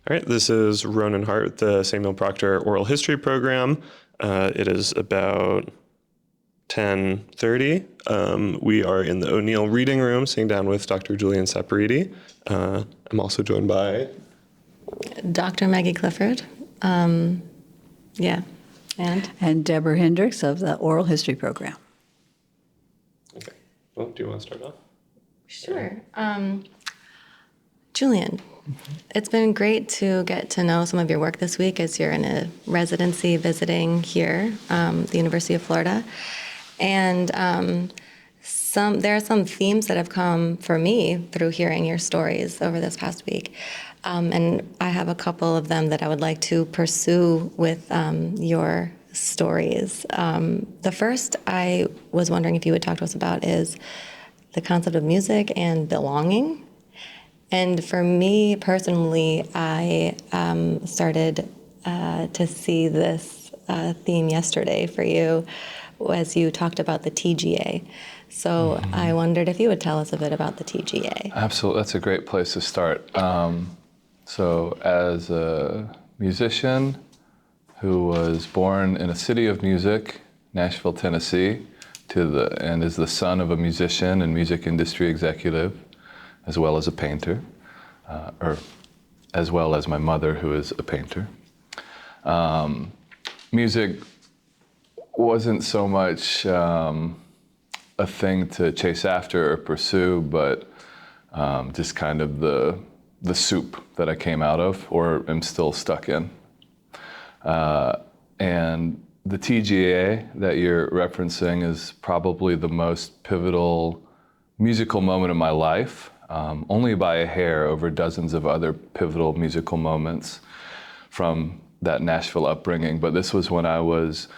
All right, this is Ronan Hart, the Samuel Proctor Oral History Program. It is about 10:30. We are in the O'Neill Reading Room, sitting down with Dr. Julian Saporiti. I'm also joined by Dr. Maggie Clifford. And Deborah Hendricks of the Oral History Program. Okay. Well, do you want to start off? Sure. Julian, it's been great to get to know some of your work this week as you're in a residency visiting here, the University of Florida. And there are some themes that have come for me through hearing your stories over this past week. And I have a couple of them that I would like to pursue with your stories. The first I was wondering if you would talk to us about is the concept of music and belonging. And for me personally, I started to see this theme yesterday for you as you talked about the TGA. So I wondered if you would tell us a bit about the TGA. Absolutely, that's a great place to start. So as a musician who was born in a city of music, Nashville, Tennessee, and is the son of a musician and music industry executive, as well as a painter, or as well as my mother, who is a painter. Music wasn't so much a thing to chase after or pursue, but just kind of the soup that I came out of or am still stuck in. And the TGA that you're referencing is probably the most pivotal musical moment of my life, only by a hair over dozens of other pivotal musical moments from that Nashville upbringing. But this was when I was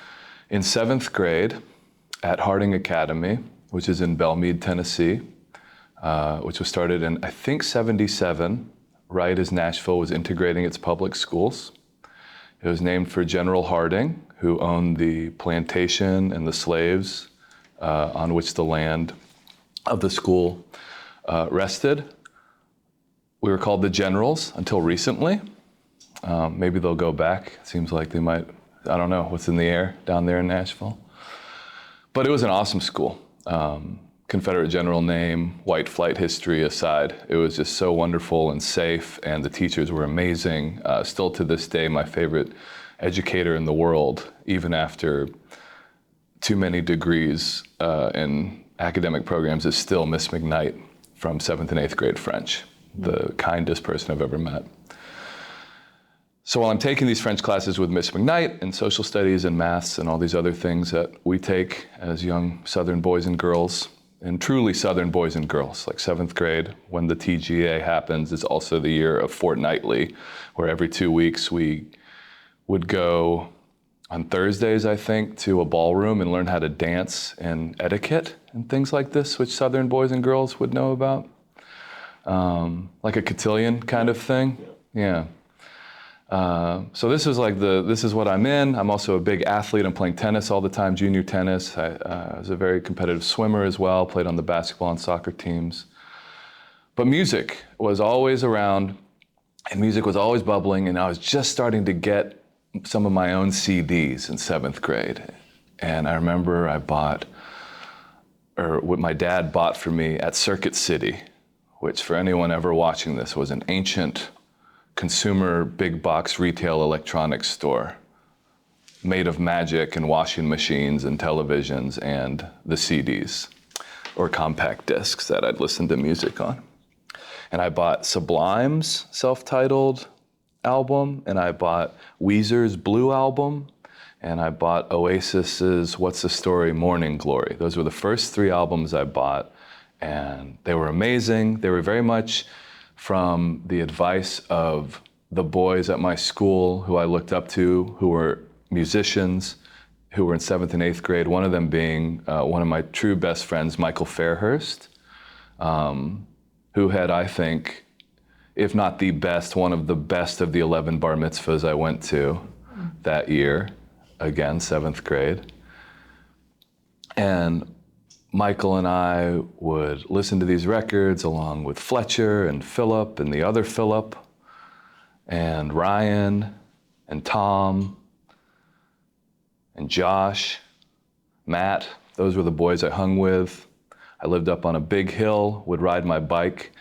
in 7th grade at Harding Academy, which is in Belmead, Tennessee, which was started in, I think, 77, right as Nashville was integrating its public schools. It was named for General Harding, who owned the plantation and the slaves on which the land of the school rested. We were called the Generals until recently. Maybe they'll go back. It seems like they might. I don't know what's in the air down there in Nashville. But it was an awesome school. Confederate general name, white flight history aside, it was just so wonderful and safe, and the teachers were amazing. Still to this day, my favorite educator in the world, even after too many degrees in academic programs, is still Miss McKnight from 7th and 8th grade French, the kindest person I've ever met. So while I'm taking these French classes with Miss McKnight and social studies and maths and all these other things that we take as young Southern boys and girls, and truly Southern boys and girls, like 7th grade, when the TGA happens, is also the year of fortnightly, where every 2 weeks we would go on Thursdays, I think, to a ballroom and learn how to dance and etiquette and things like this, which Southern boys and girls would know about. Like a cotillion kind of thing. Yeah. So this is this is what I'm in. I'm also a big athlete. I'm playing tennis all the time, junior tennis. I was a very competitive swimmer as well, played on the basketball and soccer teams. But music was always around, and music was always bubbling, and I was just starting to get some of my own CDs in 7th grade. And I remember what my dad bought for me at Circuit City, which for anyone ever watching this was an ancient consumer big box retail electronics store made of magic and washing machines and televisions and the CDs or compact discs that I'd listen to music on. And I bought Sublime's self-titled album, and I bought Weezer's Blue album, and I bought Oasis's What's the Story? Morning Glory. Those were the first 3 albums I bought, and they were amazing. They were very much from the advice of the boys at my school who I looked up to, who were musicians, who were in 7th and 8th grade, one of them being one of my true best friends, Michael Fairhurst, who had, I think, if not the best, one of the best of the 11 bar mitzvahs I went to that year, again, 7th grade. And Michael and I would listen to these records along with Fletcher and Philip and the other Philip. and Ryan and Tom and Josh, Matt. Those were the boys I hung with. I lived up on a big hill, would ride my bike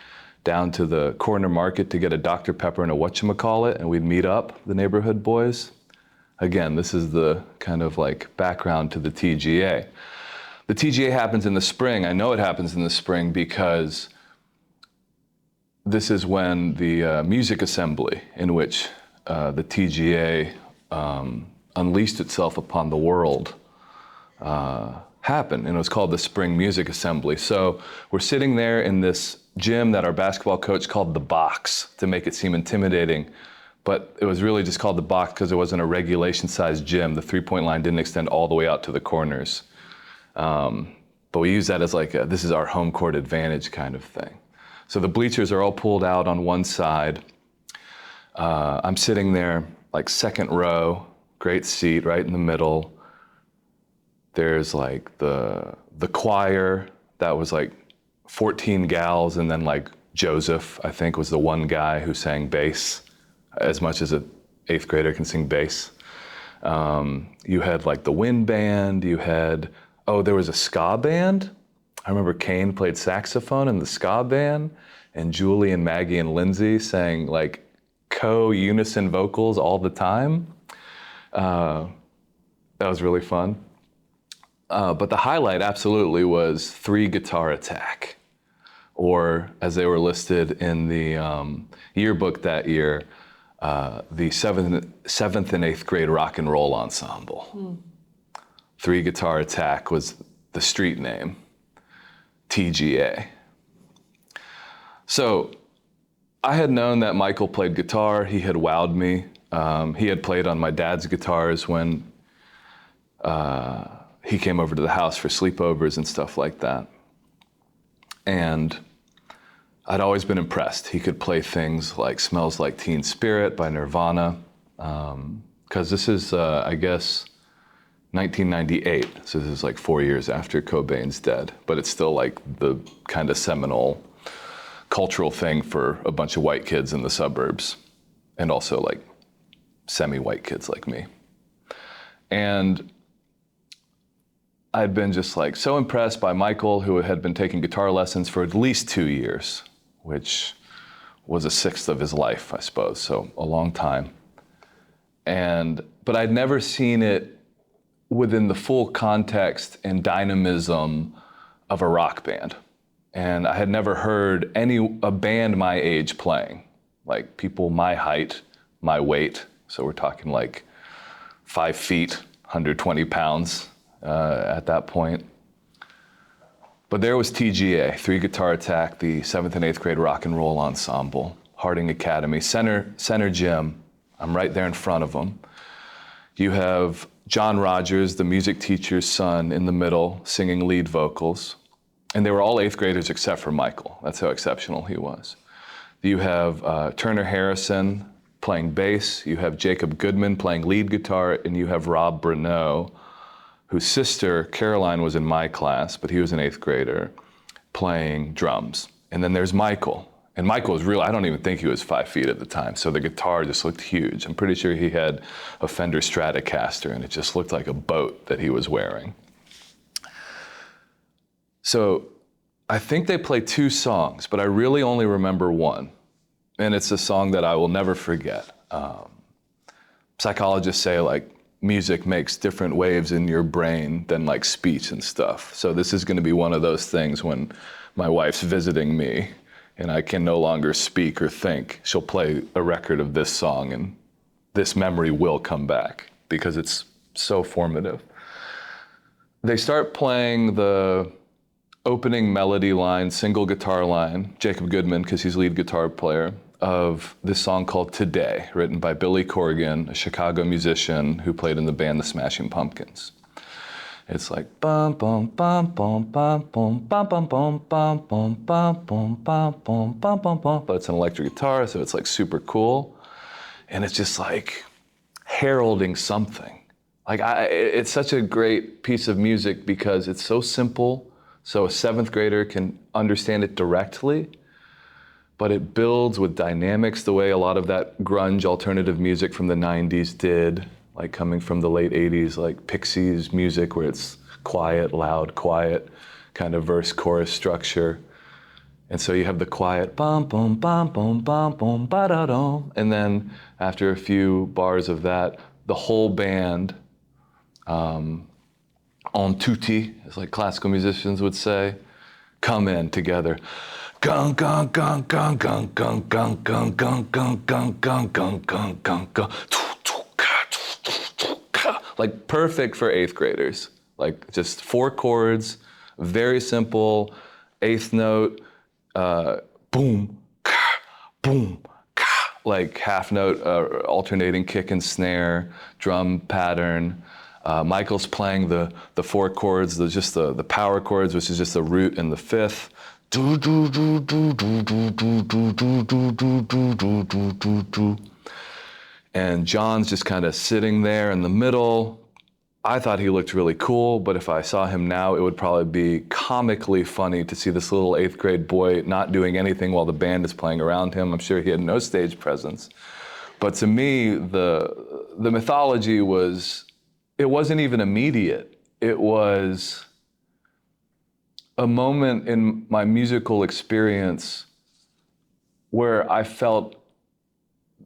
down to the corner market to get a Dr. Pepper and a whatchamacallit, and we'd meet up, the neighborhood boys. Again, this is the kind of like background to the TGA. The TGA happens in the spring. I know it happens in the spring because this is when the music assembly in which the TGA unleashed itself upon the world happened, and it was called the Spring Music Assembly. So we're sitting there in this gym that our basketball coach called the box to make it seem intimidating, but it was really just called the box because it wasn't a regulation-sized gym. The three-point line didn't extend all the way out to the corners. But we use that as like this is our home court advantage kind of thing. So the bleachers are all pulled out on one side. I'm sitting there like second row, great seat right in the middle. There's like the choir that was like 14 gals, and then like Joseph, I think, was the one guy who sang bass, as much as an 8th grader can sing bass. You had like the wind band, you had, there was a ska band. I remember Kane played saxophone in the ska band, and Julie and Maggie and Lindsay sang like co-unison vocals all the time. That was really fun. But the highlight absolutely was 3 Guitar Attack, or as they were listed in the yearbook that year, the 7th and 8th grade rock and roll ensemble. 3 Guitar Attack was the street name, TGA. So I had known that Michael played guitar. He had wowed me. He had played on my dad's guitars when he came over to the house for sleepovers and stuff like that. And I'd always been impressed. He could play things like Smells Like Teen Spirit by Nirvana, because this is, I guess, 1998. So this is like 4 years after Cobain's dead, but it's still like the kind of seminal cultural thing for a bunch of white kids in the suburbs, and also like semi-white kids like me. And I'd been just like so impressed by Michael, who had been taking guitar lessons for at least 2 years, which was a sixth of his life, I suppose, so a long time. But I'd never seen it within the full context and dynamism of a rock band. And I had never heard a band my age playing, like people my height, my weight. So we're talking like 5 feet, 120 pounds at that point. But there was TGA, 3 Guitar Attack, the 7th and 8th grade rock and roll ensemble, Harding Academy, center gym. I'm right there in front of them. You have John Rogers, the music teacher's son, in the middle, singing lead vocals. And they were all 8th graders except for Michael. That's how exceptional he was. You have Turner Harrison playing bass. You have Jacob Goodman playing lead guitar. And you have Rob Bruneau, whose sister, Caroline, was in my class, but he was an 8th grader, playing drums. And then there's Michael. And Michael was real, I don't even think he was 5 feet at the time, so the guitar just looked huge. I'm pretty sure he had a Fender Stratocaster, and it just looked like a boat that he was wearing. So I think they play 2 songs, but I really only remember one. And it's a song that I will never forget. Psychologists say like music makes different waves in your brain than like speech and stuff. So this is gonna be one of those things when my wife's visiting me and I can no longer speak or think, she'll play a record of this song and this memory will come back because it's so formative. They start playing the opening melody line, single guitar line, Jacob Goodman, because he's lead guitar player, of this song called Today, written by Billy Corgan, a Chicago musician who played in the band The Smashing Pumpkins. It's like bum bum bum bum bum bum bum bum bum bum bum bum bum bum bum bum bum bum, but it's an electric guitar, so it's like super cool, and it's just like heralding something. Like it's such a great piece of music because it's so simple, so a 7th grader can understand it directly. but it builds with dynamics the way a lot of that grunge alternative music from the 90s did, like coming from the late 80s, like Pixies music where it's quiet, loud, quiet, kind of verse chorus structure. And so you have the quiet bum bum bum bum bum bum ba da dum, and then after a few bars of that, the whole band en tutti, as like classical musicians would say, come in together. Gung gung gung gung gung gung gung gung gung gung gung gung gung gung gung gung, like perfect for eighth graders. Like just 4 chords, very simple, eighth note, boom, ka, boom, ka, like half note alternating kick and snare, drum pattern. Michael's playing the 4 chords, just the power chords, which is just the root and the fifth. And John's just kind of sitting there in the middle. I thought he looked really cool, but if I saw him now, it would probably be comically funny to see this little 8th grade boy not doing anything while the band is playing around him. I'm sure he had no stage presence. But to me, the mythology was, it wasn't even immediate. It was a moment in my musical experience where I felt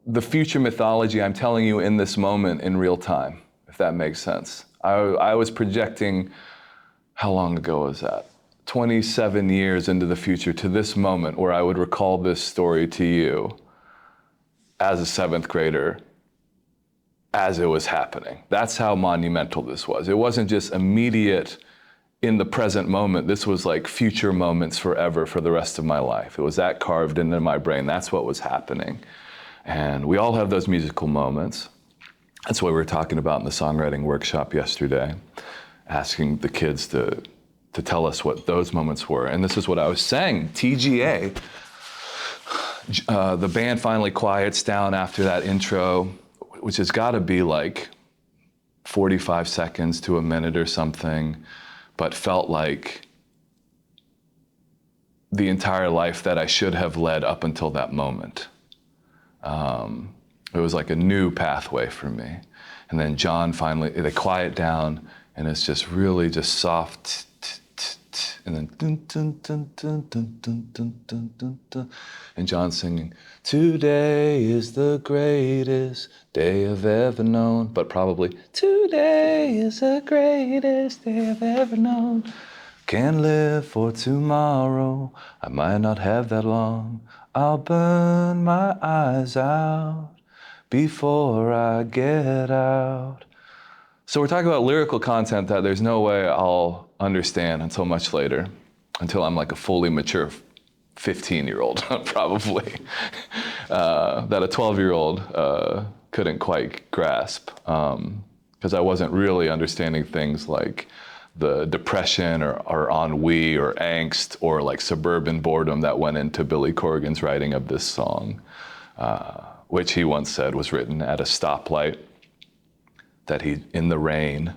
the future mythology I'm telling you in this moment in real time, if that makes sense. I was projecting, how long ago was that? 27 years into the future to this moment where I would recall this story to you as a 7th grader as it was happening. That's how monumental this was. It wasn't just immediate in the present moment. This was like future moments forever for the rest of my life. It was that carved into my brain. That's what was happening. And we all have those musical moments. That's what we were talking about in the songwriting workshop yesterday, asking the kids to tell us what those moments were. And this is what I was saying. TGA, the band finally quiets down after that intro, which has got to be like 45 seconds to a minute or something, but felt like the entire life that I should have led up until that moment. It was like a new pathway for me. And then John finally, they quiet down, and it's just really just soft, and then dun, dun, dun, dun, dun, dun, dun, dun, dun, dun. And John singing, today is the greatest day I've ever known, but probably, today is the greatest day I've ever known. Can't live for tomorrow, I might not have that long. I'll burn my eyes out before I get out. So we're talking about lyrical content that there's no way I'll understand until much later, until I'm like a fully mature 15-year-old, probably, that a 12-year-old couldn't quite grasp, because I wasn't really understanding things like the depression or ennui or angst or like suburban boredom that went into Billy Corgan's writing of this song, which he once said was written at a stoplight, that he, in the rain,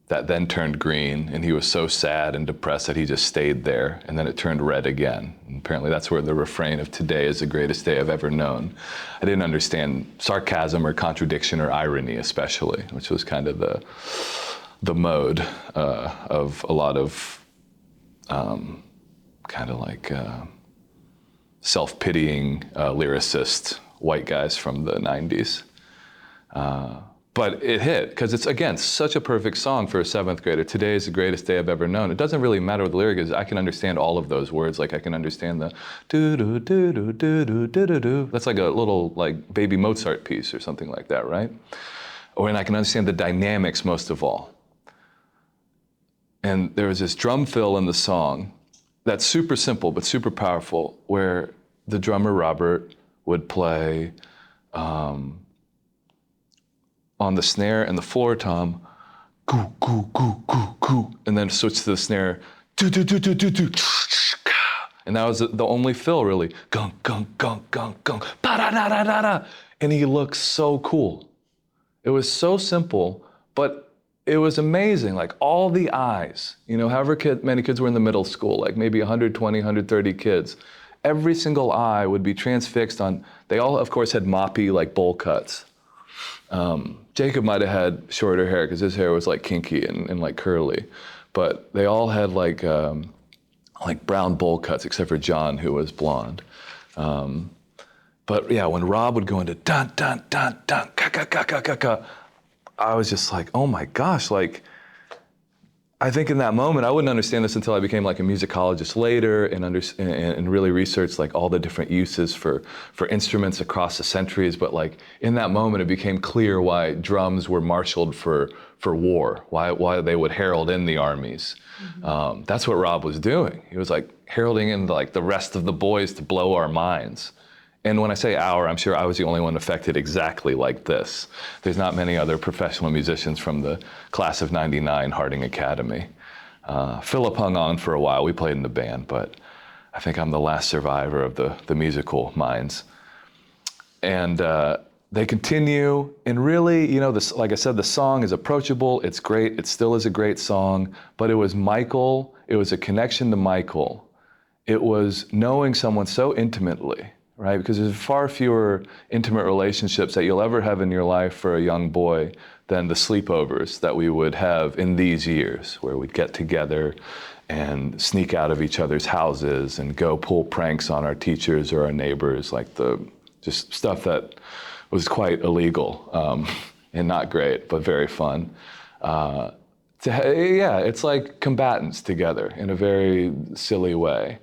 that then turned green, and he was so sad and depressed that he just stayed there, and then it turned red again. And apparently that's where the refrain of today is the greatest day I've ever known. I didn't understand sarcasm or contradiction or irony especially, which was kind of the mode of a lot of kind of like self-pitying lyricist white guys from the 90s. But it hit, because it's, again, such a perfect song for a 7th grader. Today is the greatest day I've ever known. It doesn't really matter what the lyric is. I can understand all of those words. Like I can understand the do-do-do-do-do-do-do-do. That's like a little like baby Mozart piece or something like that, right? Or, and I can understand the dynamics most of all. And there was this drum fill in the song that's super simple but super powerful, where the drummer Robert would play on the snare and the floor tom, goo, goo, goo, goo, goo, and then switch to the snare, do, do, do, do, do, do, and that was the only fill, really. Gung, gung, gung, gung, gung, ba-da-da-da-da-da. And he looked so cool. It was so simple, but it was amazing. Like all the eyes, you know, however many kids were in the middle school, like maybe 120, 130 kids, every single eye would be transfixed on, they all, of course, had moppy, like, bowl cuts. Jacob might have had shorter hair because his hair was, like, kinky and like, curly. But they all had, like brown bowl cuts, except for John, who was blonde. But yeah, when Rob would go into dun, dun, dun, dun, ka, ka, ka, ka, ka, ka, I was just like, oh my gosh, like, I think in that moment, I wouldn't understand this until I became like a musicologist later and really researched like all the different uses for instruments across the centuries. But like in that moment, it became clear why drums were marshaled for war, why they would herald in the armies. Mm-hmm. That's what Rob was doing. He was like heralding in like the rest of the boys to blow our minds. And when I say our, I'm sure I was the only one affected exactly like this. There's not many other professional musicians from the class of '99 Harding Academy. Philip hung on for a while. We played in the band, but I think I'm the last survivor of the musical minds. And they continue, and really, you know, this, like I said, the song is approachable, it's great, it still is a great song, but it was Michael, it was a connection to Michael. It was knowing someone so intimately, right? Because there's far fewer intimate relationships that you'll ever have in your life for a young boy than the sleepovers that we would have in these years, where we'd get together and sneak out of each other's houses and go pull pranks on our teachers or our neighbors, like just stuff that was quite illegal and not great, but very fun. It's like combatants together in a very silly way.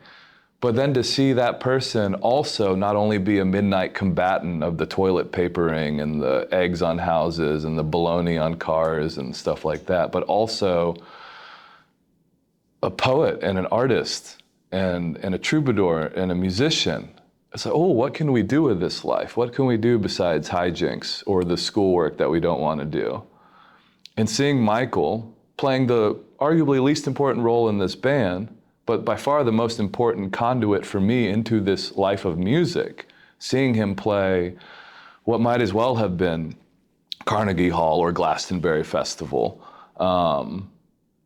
But then to see that person also not only be a midnight combatant of the toilet papering and the eggs on houses and the bologna on cars and stuff like that, but also a poet and an artist and a troubadour and a musician. It's like, oh, what can we do with this life? What can we do besides hijinks or the schoolwork that we don't want to do? And seeing Michael playing the arguably least important role in this band, but by far the most important conduit for me into this life of music, seeing him play what might as well have been Carnegie Hall or Glastonbury Festival,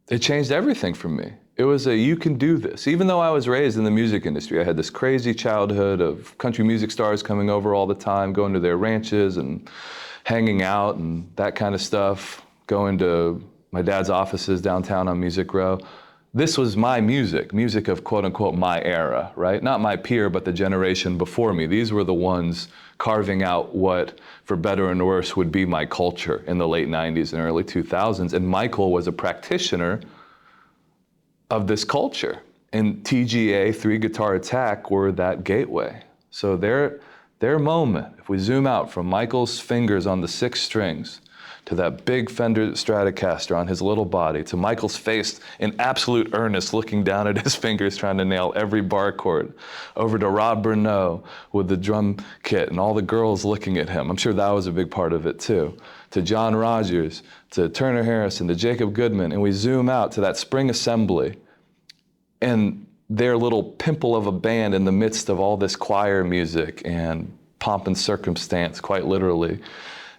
it changed everything for me. It was you can do this. Even though I was raised in the music industry, I had this crazy childhood of country music stars coming over all the time, going to their ranches and hanging out and that kind of stuff, going to my dad's offices downtown on Music Row. This was my music of quote unquote my era, right? Not my peer, but the generation before me. These were the ones carving out what, for better and worse, would be my culture in the late 90s and early 2000s. And Michael was a practitioner of this culture. And TGA, Three Guitar Attack, were that gateway. So their moment, if we zoom out from Michael's fingers on the 6 strings, to that big Fender Stratocaster on his little body, to Michael's face in absolute earnest, looking down at his fingers, trying to nail every bar chord, over to Rob Burnett with the drum kit and all the girls looking at him. I'm sure that was a big part of it too. To John Rogers, to Turner Harrison, to Jacob Goodman, and we zoom out to that spring assembly and their little pimple of a band in the midst of all this choir music and pomp and circumstance, quite literally.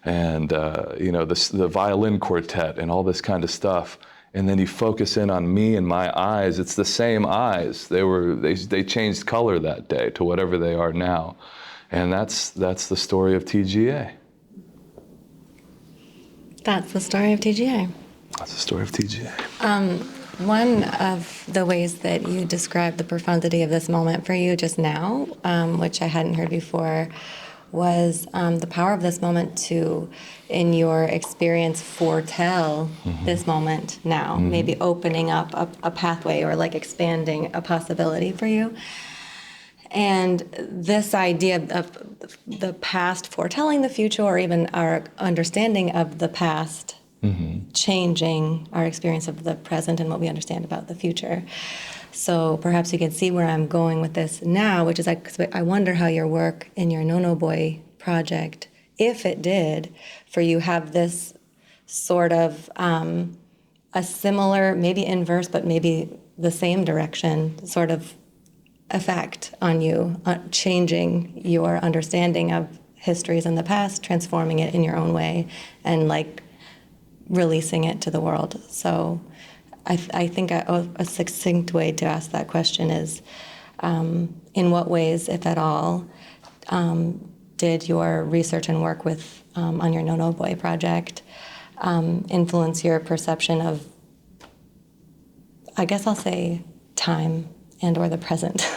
And the violin quartet and all this kind of stuff, and then you focus in on me and my eyes. It's the same eyes. They changed color that day to whatever they are now, and that's the story of TGA. That's the story of TGA. That's the story of TGA. One of the ways that you described the profundity of this moment for you just now, which I hadn't heard before, was the power of this moment to, in your experience, foretell this moment now, maybe opening up a pathway or like expanding a possibility for you. And this idea of the past foretelling the future, or even our understanding of the past changing our experience of the present and what we understand about the future. So perhaps you can see where I'm going with this now, which is I wonder how your work in your No No Boy project, if it did, for you have this sort of a similar, maybe inverse, but maybe the same direction sort of effect on you, changing your understanding of histories in the past, transforming it in your own way, and like releasing it to the world. So I think a succinct way to ask that question is, In what ways, if at all, did your research and work with on your No No Boy project influence your perception of, I guess I'll say, time and or the present?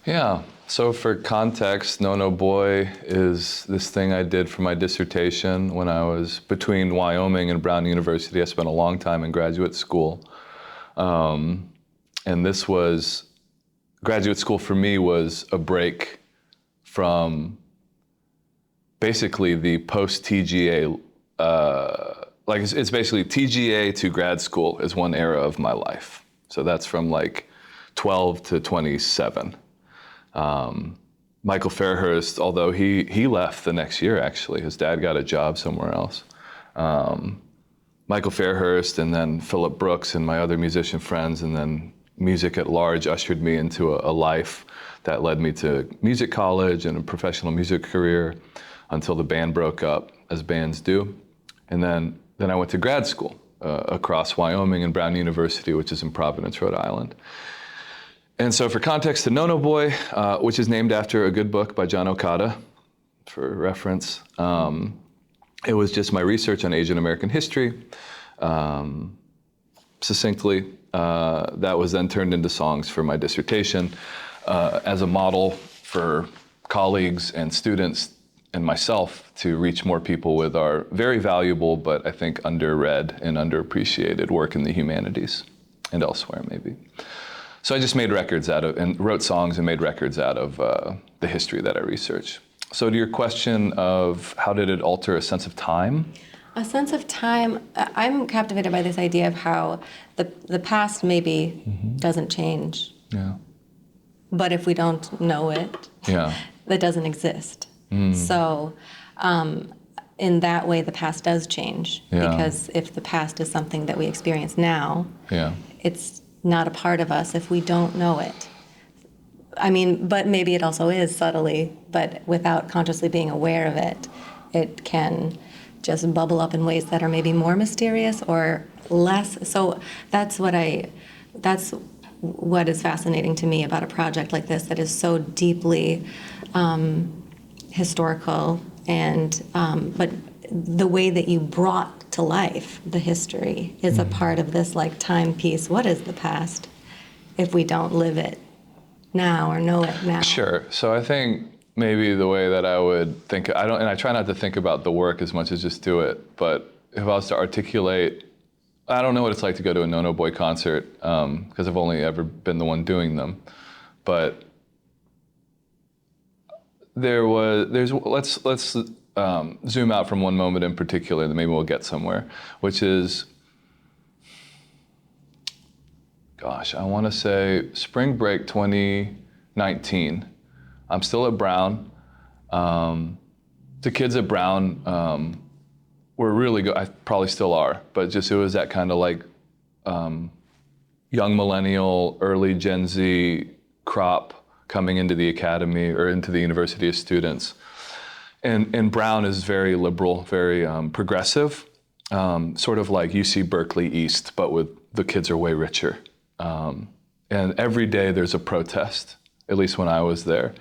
Yeah. So for context, No No Boy is this thing I did for my dissertation when I was between Wyoming and Brown University. I spent a long time in graduate school. And this was, graduate school for me was a break from basically the post-TGA, like it's basically TGA to grad school is one era of my life. So that's from like 12 to 27. Michael Fairhurst, although he left the next year, actually. His dad got a job somewhere else. Michael Fairhurst and then Philip Brooks and my other musician friends, and then music at large ushered me into a life that led me to music college and a professional music career until the band broke up, as bands do. And then I went to grad school across Wyoming and Brown University, which is in Providence, Rhode Island. And so for context, the No No Boy, which is named after a good book by John Okada, for reference, it was just my research on Asian American history. Succinctly, that was then turned into songs for my dissertation as a model for colleagues and students and myself to reach more people with our very valuable, but I think underread and underappreciated work in the humanities and elsewhere maybe. So I just made records out of, and wrote songs and made records out of the history that I researched. So to your question of how did it alter a sense of time? A sense of time. I'm captivated by this idea of how the past maybe doesn't change. Yeah. But if we don't know it, that doesn't exist. So in that way, the past does change. Because if the past is something that we experience now, it's not a part of us if we don't know it. I mean, but maybe it also is subtly, but without consciously being aware of it, it can just bubble up in ways that are maybe more mysterious or less. So that's what is fascinating to me about a project like this that is so deeply historical, and but the way that you brought to life the history is a part of this like timepiece. What is the past if we don't live it now or know it now? Sure. So I think maybe the way that I would think, I try not to think about the work as much as just do it, but if I was to articulate, I don't know what it's like to go to a No No Boy concert, because I've only ever been the one doing them, but let's zoom out from one moment in particular, and maybe we'll get somewhere, which is, gosh, I want to say spring break 2019. I'm still at Brown. The kids at Brown were really good. I probably still are, but just it was that kind of like young millennial, early Gen Z crop coming into the academy or into the university as students. And Brown is very liberal, very progressive, sort of like UC Berkeley East, but with the kids are way richer. And every day there's a protest, at least when I was there,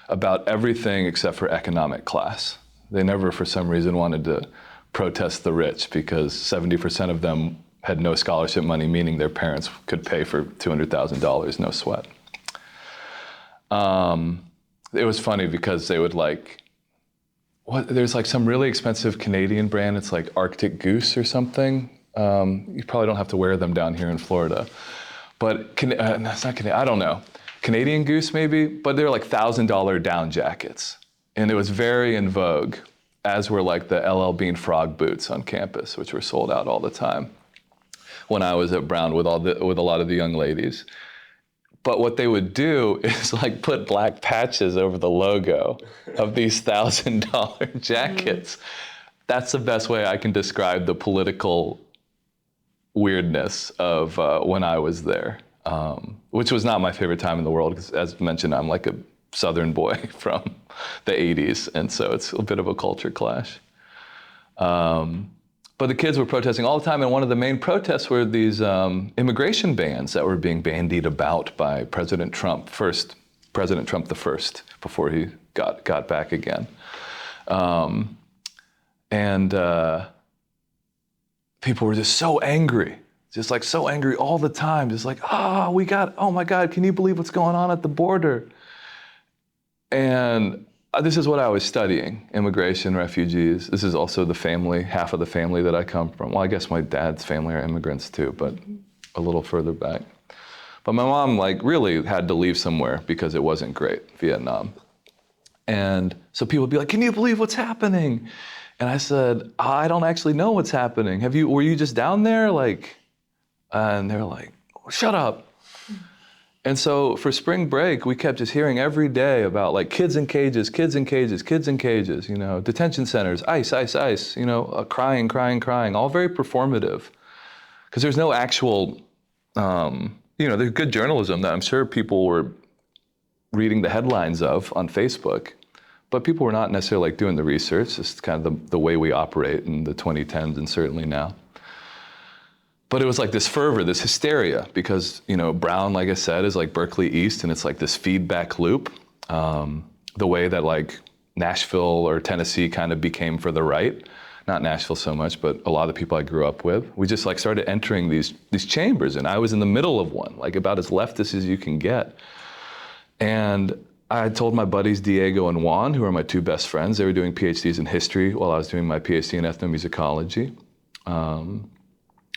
about everything except for economic class. They never, for some reason, wanted to protest the rich because 70% of them had no scholarship money, meaning their parents could pay for $200,000, no sweat. It was funny because they would there's like some really expensive Canadian brand. It's like Arctic Goose or something. You probably don't have to wear them down here in Florida. But it's not Canadian, I don't know. Canadian Goose maybe, but they're like $1,000 down jackets. And it was very in vogue, as were like the LL Bean frog boots on campus, which were sold out all the time when I was at Brown with a lot of the young ladies. But what they would do is like put black patches over the logo of these $1,000 jackets. That's the best way I can describe the political weirdness of when I was there, which was not my favorite time in the world, because as mentioned, I'm like a Southern boy from the 80s, and so it's a bit of a culture clash. But the kids were protesting all the time, and one of the main protests were these immigration bans that were being bandied about by President Trump the first, before he got back again. And people were just so angry, so angry all the time, just like, oh my God, can you believe what's going on at the border? And this is what I was studying, immigration, refugees. This is also half of the family that I come from. Well, I guess my dad's family are immigrants too, but a little further back. But my mom really had to leave somewhere because it wasn't great, Vietnam. And so people would be like, can you believe what's happening? And I said, I don't actually know what's happening. Were you just down there? And they're like, shut up. And so for spring break, we kept just hearing every day about kids in cages, detention centers, ICE, crying, all very performative. Because there's no actual, there's good journalism that I'm sure people were reading the headlines of on Facebook, but people were not necessarily doing the research. It's kind of the way we operate in the 2010s and certainly now. But it was this fervor, this hysteria, because, Brown, like I said, is Berkeley East, and it's this feedback loop, the way that Nashville or Tennessee kind of became for the right. Not Nashville so much, but a lot of the people I grew up with. We just started entering these chambers, and I was in the middle of one, about as leftist as you can get. And I told my buddies Diego and Juan, who are my two best friends, they were doing PhDs in history while I was doing my PhD in ethnomusicology.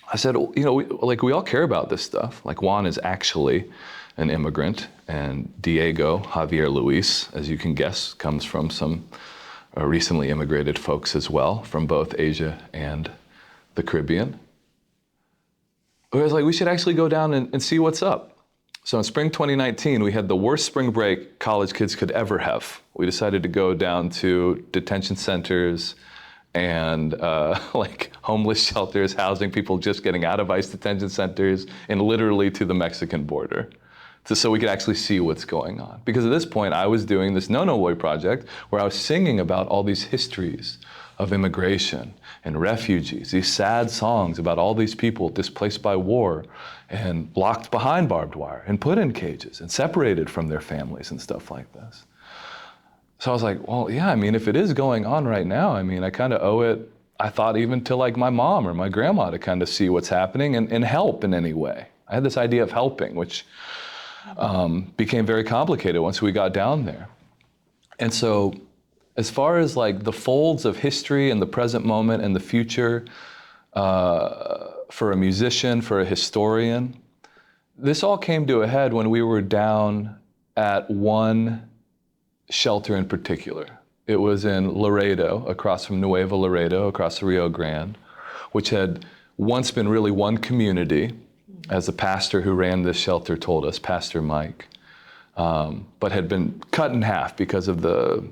I said, we all care about this stuff. Juan is actually an immigrant, and Diego, Javier Luis, as you can guess, comes from some recently immigrated folks as well, from both Asia and the Caribbean. I was we should actually go down and see what's up. So in spring 2019, we had the worst spring break college kids could ever have. We decided to go down to detention centers and homeless shelters, housing people just getting out of ICE detention centers, and literally to the Mexican border, so we could actually see what's going on. Because at this point, I was doing this No No Boy project where I was singing about all these histories of immigration and refugees, these sad songs about all these people displaced by war and locked behind barbed wire and put in cages and separated from their families and stuff like this. So I was well, yeah, if it is going on right now, I kind of owe it, I thought, even to my mom or my grandma to kind of see what's happening and help in any way. I had this idea of helping, which became very complicated once we got down there. And so as far as the folds of history and the present moment and the future, for a musician, for a historian, this all came to a head when we were down at one shelter in particular. It was in Laredo, across from Nuevo Laredo, across the Rio Grande, which had once been really one community, as the pastor who ran this shelter told us, Pastor Mike, but had been cut in half because of the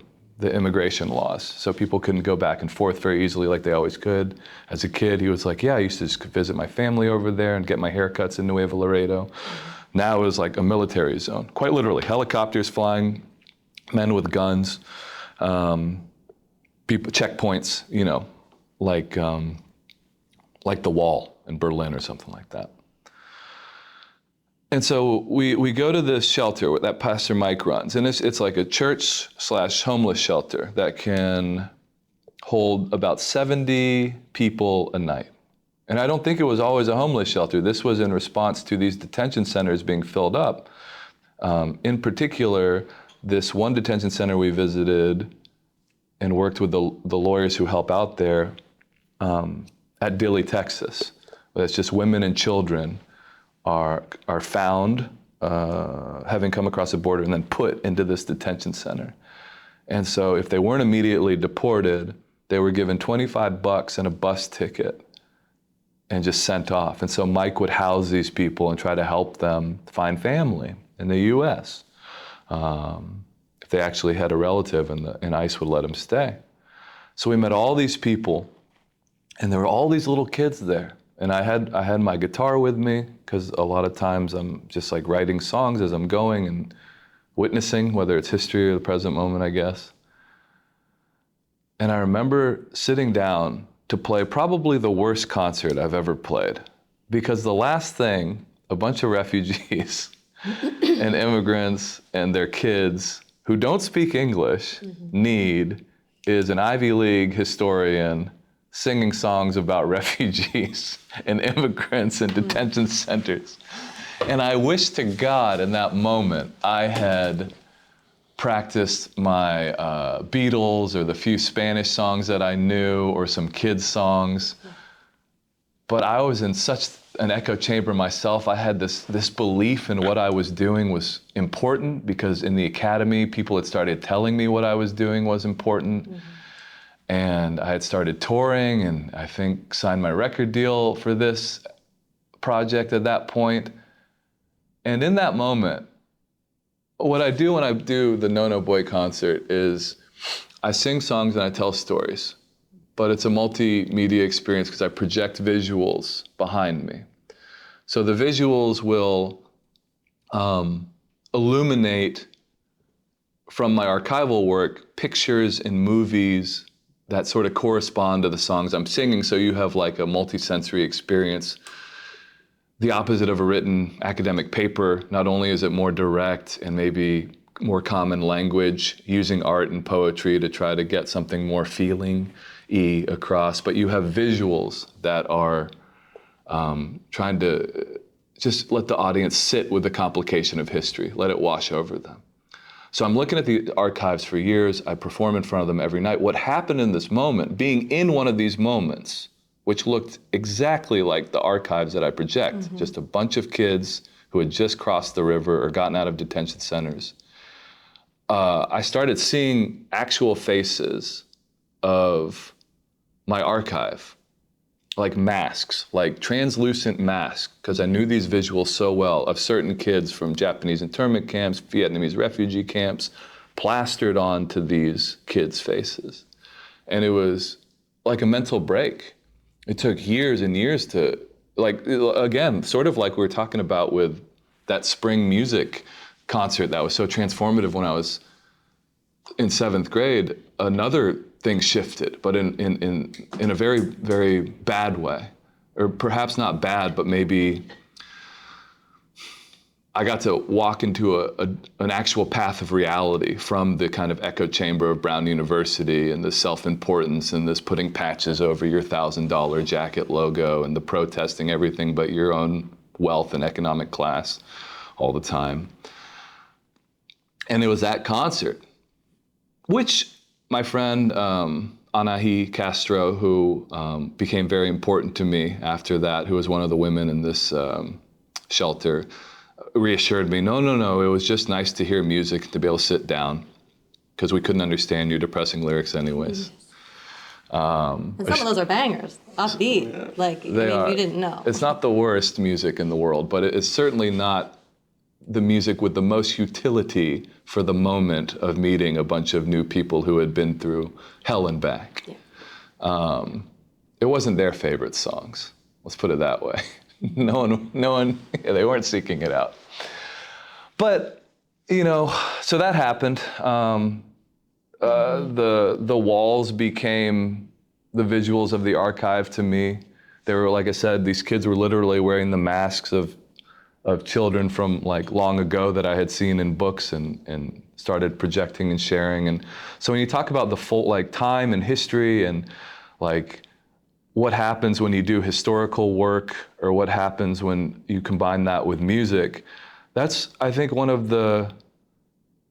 immigration laws. So people couldn't go back and forth very easily like they always could. As a kid, he was I used to just visit my family over there and get my haircuts in Nuevo Laredo. Now it was a military zone, quite literally, helicopters flying, men with guns, people, checkpoints, like the Wall in Berlin or something like that. And so we go to this shelter that Pastor Mike runs, and it's a church/homeless shelter that can hold about 70 people a night. And I don't think it was always a homeless shelter. This was in response to these detention centers being filled up. In particular, this one detention center we visited and worked with the lawyers who help out there at Dilley, Texas. It's just women and children are found having come across the border and then put into this detention center. And so if they weren't immediately deported, they were given $25 and a bus ticket and just sent off. And so Mike would house these people and try to help them find family in the U.S. If they actually had a relative and ICE would let them stay. So we met all these people, and there were all these little kids there. And I had my guitar with me, because a lot of times I'm just writing songs as I'm going and witnessing, whether it's history or the present moment, I guess. And I remember sitting down to play probably the worst concert I've ever played, because the last thing a bunch of refugees and immigrants and their kids who don't speak English need is an Ivy League historian singing songs about refugees and immigrants in detention centers. And I wish to God in that moment I had practiced my Beatles or the few Spanish songs that I knew or some kids' songs. But I was in such an echo chamber myself. I had this belief in what I was doing was important, because in the academy, people had started telling me what I was doing was important. And I had started touring, and I think signed my record deal for this project at that point. And in that moment, what I do when I do the No No Boy concert is I sing songs and I tell stories, but it's a multimedia experience because I project visuals behind me. So the visuals will illuminate from my archival work pictures and movies that sort of correspond to the songs I'm singing, so you have like a multi-sensory experience. The opposite of a written academic paper. Not only is it more direct and maybe more common language, using art and poetry to try to get something more feeling-y across, but you have visuals that are trying to just let the audience sit with the complication of history, let it wash over them. So I'm looking at the archives for years. I perform in front of them every night. What happened in this moment, being in one of these moments, which looked exactly like the archives that I project, just a bunch of kids who had just crossed the river or gotten out of detention centers. I started seeing actual faces of my archive, like masks, like translucent masks, because I knew these visuals so well, of certain kids from Japanese internment camps, Vietnamese refugee camps, plastered onto these kids' faces. And it was like a mental break. It took years and years to, like, again, sort of like we were talking about with that spring music concert that was so transformative when I was in 7th grade. Another thing shifted, but in a very, very bad way. Or perhaps not bad, but maybe I got to walk into an actual path of reality from the kind of echo chamber of Brown University and the self-importance and this putting patches over your $1,000 jacket logo and the protesting everything but your own wealth and economic class all the time. And it was that concert, which my friend Anahi Castro, who became very important to me after that, who was one of the women in this shelter, reassured me, no, it was just nice to hear music, to be able to sit down, because we couldn't understand your depressing lyrics anyways. And some of those are bangers, offbeat, like, I mean, you didn't know. It's not the worst music in the world, but it's certainly not the music with the most utility for the moment of meeting a bunch of new people who had been through hell and back. Yeah. It wasn't their favorite songs, let's put it that way. No one, they weren't seeking it out. But, so that happened. The walls became the visuals of the archive to me. They were, like I said, these kids were literally wearing the masks of children from like long ago that I had seen in books and started projecting and sharing. And so when you talk about the full like time and history and like what happens when you do historical work or what happens when you combine that with music, that's, I think,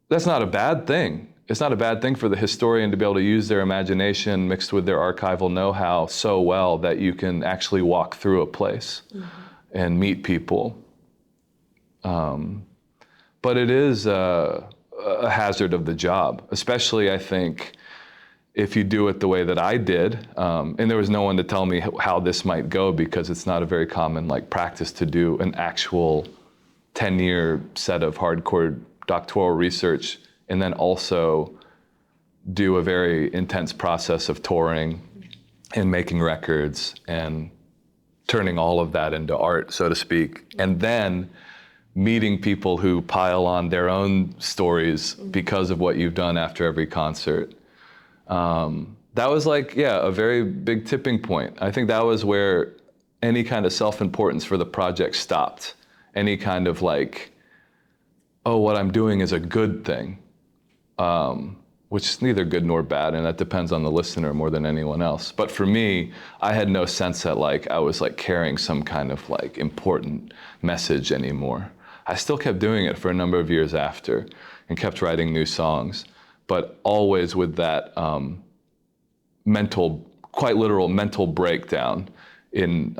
that's not a bad thing. It's not a bad thing for the historian to be able to use their imagination mixed with their archival know-how so well that you can actually walk through a place and meet people. But it is a hazard of the job, especially, I think, if you do it the way that I did. And there was no one to tell me how this might go, because it's not a very common like practice to do an actual 10-year set of hardcore doctoral research and then also do a very intense process of touring and making records and turning all of that into art, so to speak. And then meeting people who pile on their own stories because of what you've done after every concert. that was like, yeah, a very big tipping point. I think that was where any kind of self-importance for the project stopped. Any kind of like, oh, what I'm doing is a good thing, which is neither good nor bad, and that depends on the listener more than anyone else. But for me, I had no sense that like I was like carrying some kind of like important message anymore. I still kept doing it for a number of years after and kept writing new songs, but always with that mental, quite literal mental breakdown in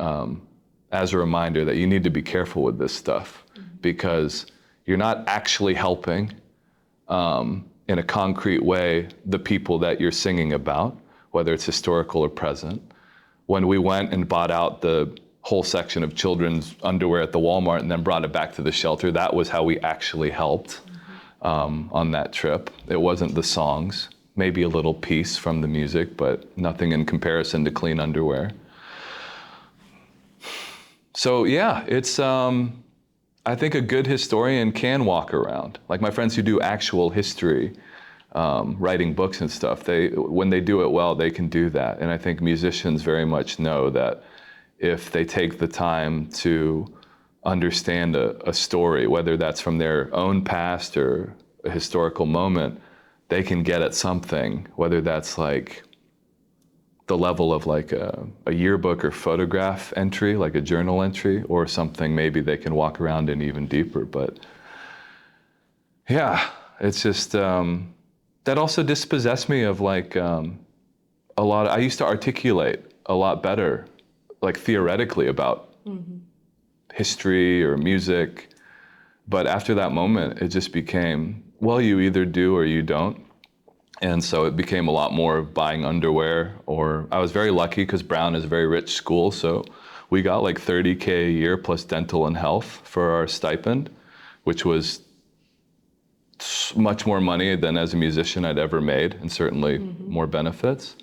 as a reminder that you need to be careful with this stuff because you're not actually helping in a concrete way the people that you're singing about, whether it's historical or present. When we went and bought out the whole section of children's underwear at the Walmart and then brought it back to the shelter, that was how we actually helped on that trip. It wasn't the songs, maybe a little piece from the music, but nothing in comparison to clean underwear. So yeah, it's, I think a good historian can walk around. Like my friends who do actual history, writing books and stuff, when they do it well, they can do that. And I think musicians very much know that if they take the time to understand a story, whether that's from their own past or a historical moment, they can get at something, whether that's like the level of like a yearbook or photograph entry, like a journal entry, or something maybe they can walk around in even deeper. But yeah, it's just, that also dispossessed me of like I used to articulate a lot better, like theoretically about history or music. But after that moment, it just became, well, you either do or you don't. And so it became a lot more of buying underwear, or I was very lucky because Brown is a very rich school. So we got like $30K a year plus dental and health for our stipend, which was much more money than as a musician I'd ever made, and certainly more benefits.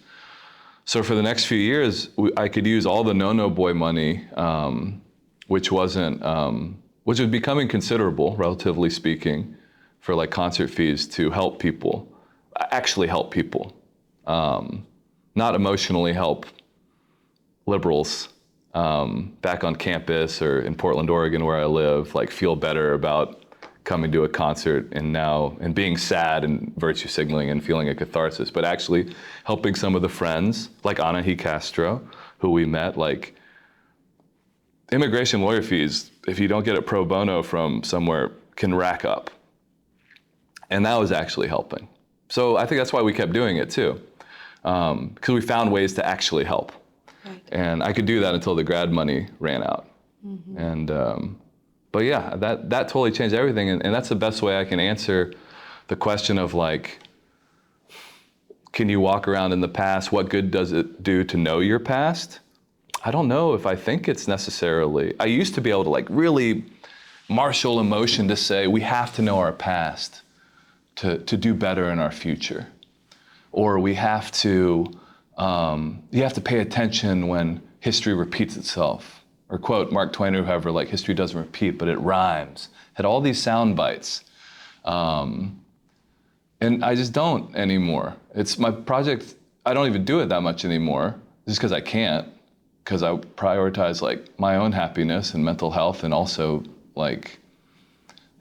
So for the next few years, I could use all the No Boy money, which was becoming considerable, relatively speaking, for like concert fees to help people. Actually help people, not emotionally help liberals back on campus or in Portland, Oregon, where I live, like feel better about coming to a concert and being sad and virtue signaling and feeling a catharsis, but actually helping some of the friends like Anahi Castro, who we met. Like immigration lawyer fees, if you don't get it pro bono from somewhere, can rack up. And that was actually helping. So I think that's why we kept doing it too, because we found ways to actually help. Right. And I could do that until the grad money ran out. And but yeah, that totally changed everything. And that's the best way I can answer the question of like, can you walk around in the past? What good does it do to know your past? I don't know if I think it's necessarily. I used to be able to like really marshal emotion to say we have to know our past to do better in our future, or we have to, you have to pay attention when history repeats itself, or quote Mark Twain or whoever, like history doesn't repeat, but it rhymes. Had all these sound bites, and I just don't anymore. It's my project. I don't even do it that much anymore, just because I can't, because I prioritize like my own happiness and mental health, and also like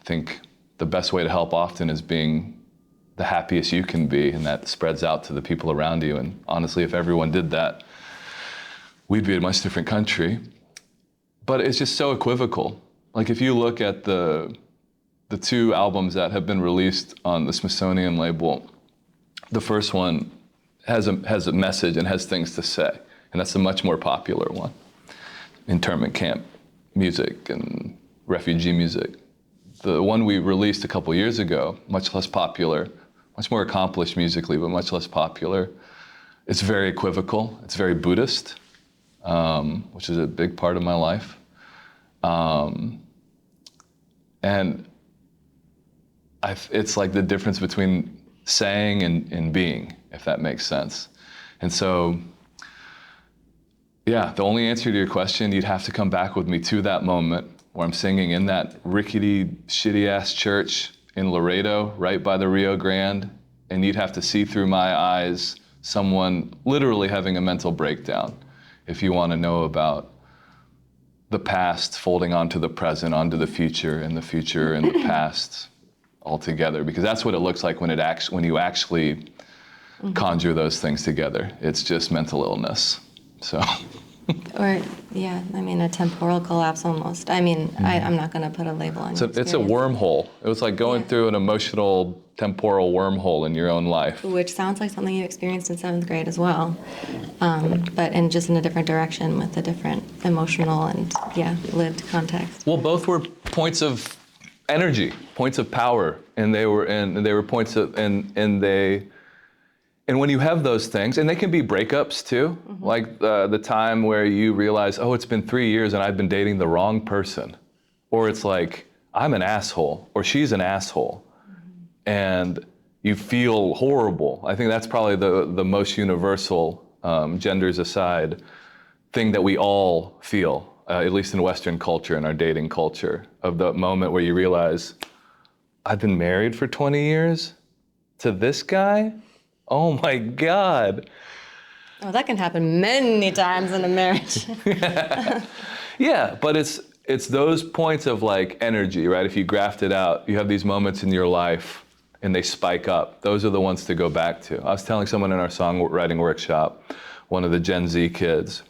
think the best way to help often is being the happiest you can be, and that spreads out to the people around you. And honestly, if everyone did that, we'd be a much different country. But it's just so equivocal. Like if you look at the two albums that have been released on the Smithsonian label, the first one has a message and has things to say, and that's a much more popular one. Internment camp music and refugee music. The one we released a couple years ago, much less popular, much more accomplished musically, but much less popular. It's very equivocal. It's very Buddhist, which is a big part of my life. And it's like the difference between saying and being, if that makes sense. And so, yeah, the only answer to your question, you'd have to come back with me to that moment where I'm singing in that rickety, shitty-ass church in Laredo, right by the Rio Grande, and you'd have to see through my eyes someone literally having a mental breakdown. If you want to know about the past folding onto the present, onto the future and the past all together, because that's what it looks like when you actually conjure those things together. It's just mental illness. So. Or, yeah, I mean, a temporal collapse almost. I mean, I'm not going to put a label on it. It's a wormhole. It was like going through an emotional temporal wormhole in your own life. Which sounds like something you experienced in 7th grade as well, but just in a different direction with a different emotional and, lived context. Well, both were points of energy, points of power, and they were points of, and when you have those things, and they can be breakups too, like the time where you realize, oh, it's been 3 years and I've been dating the wrong person. Or it's like, I'm an asshole, or she's an asshole. And you feel horrible. I think that's probably the most universal, genders aside, thing that we all feel, at least in Western culture, in our dating culture, of the moment where you realize, I've been married for 20 years to this guy? Oh my God. Oh, that can happen many times in a marriage. Yeah, but it's those points of like energy, right? If you graft it out, you have these moments in your life and they spike up. Those are the ones to go back to. I was telling someone in our songwriting workshop, one of the Gen Z kids,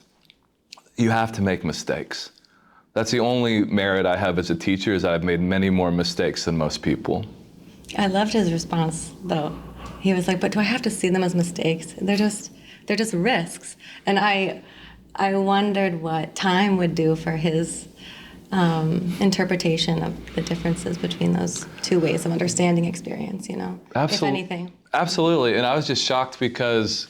you have to make mistakes. That's the only merit I have as a teacher, is that I've made many more mistakes than most people. I loved his response, though. He was like, but do I have to see them as mistakes? They're just risks. And I wondered what time would do for his interpretation of the differences between those two ways of understanding experience, if anything. Absolutely. And I was just shocked because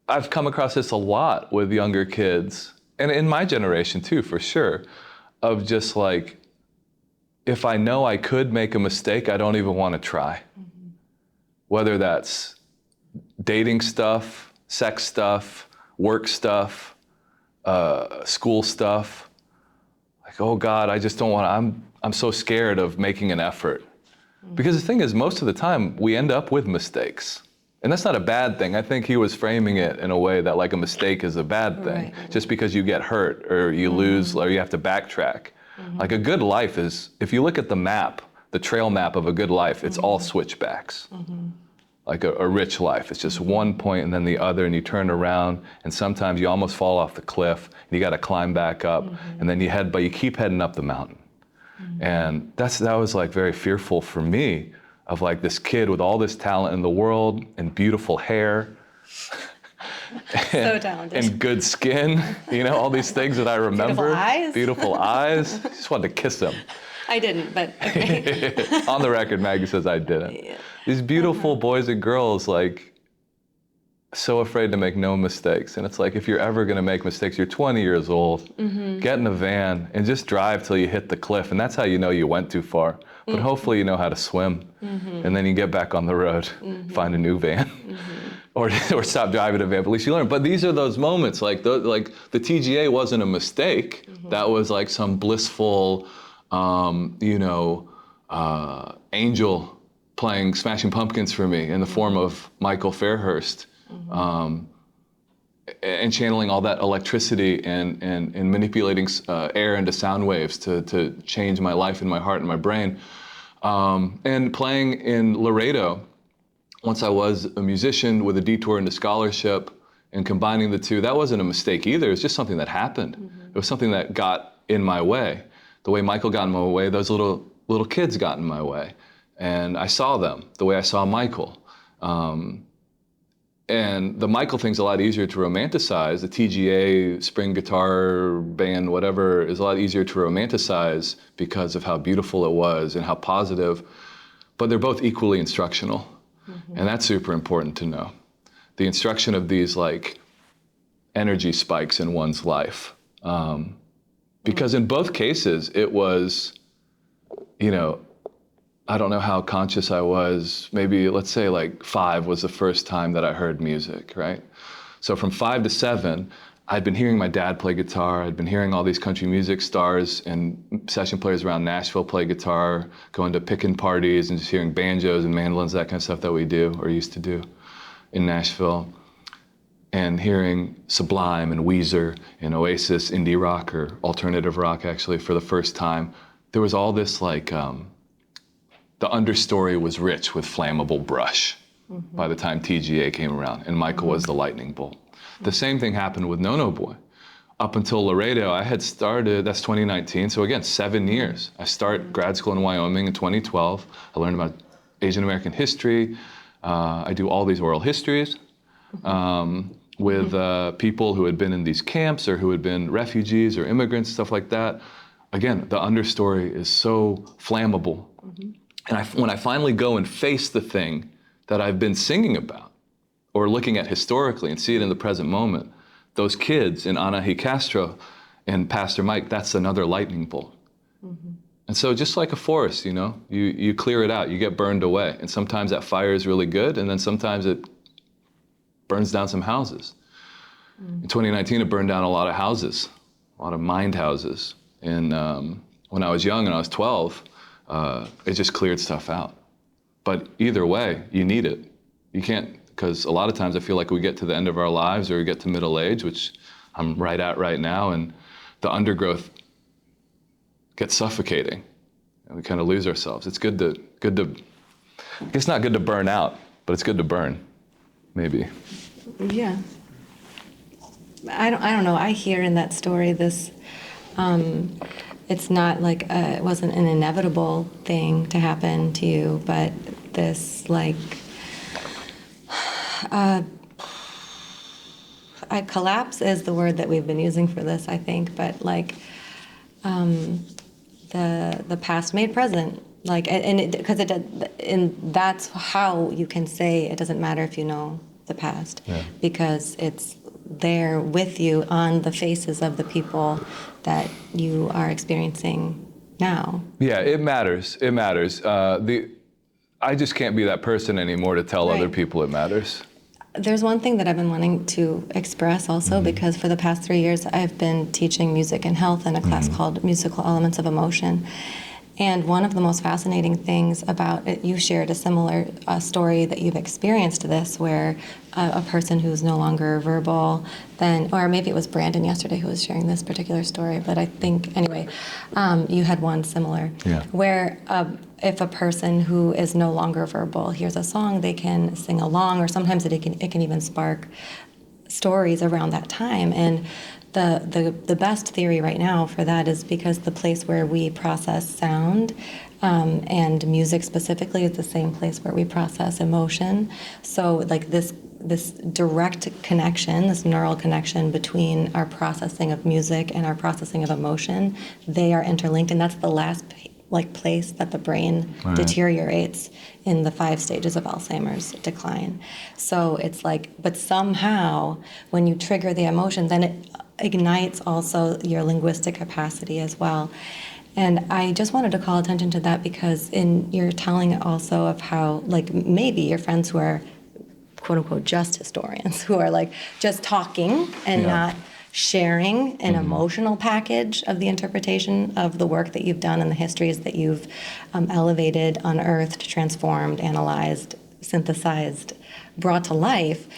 I've come across this a lot with younger kids, and in my generation too, for sure, of just like, if I know I could make a mistake, I don't even want to try. Whether that's dating stuff, sex stuff, work stuff, school stuff. Like, oh God, I just don't want to, I'm so scared of making an effort. Because the thing is, most of the time, we end up with mistakes. And that's not a bad thing. I think he was framing it in a way that like a mistake is a bad thing. Right. Just because you get hurt or you lose or you have to backtrack. Like a good life is, if you look at the map, the trail map of a good life, it's all switchbacks. Like a rich life. It's just one point and then the other, and you turn around, and sometimes you almost fall off the cliff, and you got to climb back up, and then you keep heading up the mountain. And that was like very fearful for me, of like this kid with all this talent in the world and beautiful hair. So talented. And good skin, all these things that I remember. Beautiful eyes. Beautiful eyes. Just wanted to kiss him. I didn't, but okay. On the record, Maggie says I didn't. Yeah. These beautiful boys and girls, like, so afraid to make no mistakes. And it's like, if you're ever gonna make mistakes, you're 20 years old, get in a van and just drive till you hit the cliff. And that's how you know you went too far. But hopefully you know how to swim. And then you get back on the road, find a new van. Or stop driving a van, but at least you learn. But these are those moments, like the TGA wasn't a mistake. That was like some blissful, angel playing Smashing Pumpkins for me in the form of Michael Fairhurst, and channeling all that electricity and manipulating air into sound waves to change my life and my heart and my brain. And playing in Laredo, once I was a musician with a detour into scholarship, and combining the two, that wasn't a mistake either. It was just something that happened. It was something that got in my way. The way Michael got in my way, those little kids got in my way. And I saw them the way I saw Michael. And the Michael thing's a lot easier to romanticize. The TGA, string guitar band, whatever, is a lot easier to romanticize because of how beautiful it was and how positive. But they're both equally instructional. And that's super important to know. The instruction of these like energy spikes in one's life. Because in both cases, it was, I don't know how conscious I was. Maybe, let's say like 5 was the first time that I heard music, right? So from 5 to 7, I'd been hearing my dad play guitar. I'd been hearing all these country music stars and session players around Nashville play guitar, going to pickin' parties and just hearing banjos and mandolins, that kind of stuff that we do or used to do in Nashville. and hearing Sublime and Weezer and Oasis, indie rock or alternative rock actually for the first time, there was all this like, the understory was rich with flammable brush by the time TGA came around, and Michael was the lightning bolt. The same thing happened with No No Boy. Up until Laredo, I had started, that's 2019, so again, 7 years. I start grad school in Wyoming in 2012. I learned about Asian American history. I do all these oral histories with people who had been in these camps or who had been refugees or immigrants, stuff like that. Again, the understory is so flammable. And when I finally go and face the thing that I've been singing about or looking at historically and see it in the present moment, those kids in Anahi Castro and Pastor Mike, that's another lightning bolt. And so just like a forest, you know, you clear it out, you get burned away. And sometimes that fire is really good, and then sometimes it burns down some houses. In 2019, it burned down a lot of houses, a lot of mined houses. And when I was young and I was 12, it just cleared stuff out. But either way, you need it. You can't, because a lot of times I feel like we get to the end of our lives or we get to middle age, which I'm right at right now, and the undergrowth gets suffocating and we kind of lose ourselves. It's good to, I guess not good to burn out, but it's good to burn, maybe. Yeah. I don't know. I hear in that story this, it's not like, it wasn't an inevitable thing to happen to you, but this like, collapse is the word that we've been using for this, I think, but like, the past made present, like, and that's how you can say it doesn't matter if you know the past, because it's there with you on the faces of the people that you are experiencing now. Yeah, it matters. It matters. I just can't be that person anymore to tell other people it matters. There's one thing that I've been wanting to express also, because for the past 3 years I've been teaching music and health in a class called Musical Elements of Emotion. And one of the most fascinating things about it, you shared a similar story that you've experienced this, where a person who's no longer verbal, then, or maybe it was Brandon yesterday who was sharing this particular story, but I think, anyway, you had one similar, where if a person who is no longer verbal hears a song, they can sing along, or sometimes it can even spark stories around that time. And the best theory right now for that is because the place where we process sound and music specifically is the same place where we process emotion. So like this direct connection, this neural connection between our processing of music and our processing of emotion, they are interlinked, and that's the last place that the brain deteriorates in the 5 stages of Alzheimer's decline. So it's like, but somehow when you trigger the emotion, then it ignites also your linguistic capacity as well. And I just wanted to call attention to that because in your telling also of how, like, maybe your friends who are quote unquote just historians, who are like just talking and not sharing an emotional package of the interpretation of the work that you've done and the histories that you've elevated, unearthed, transformed, analyzed, synthesized, brought to life.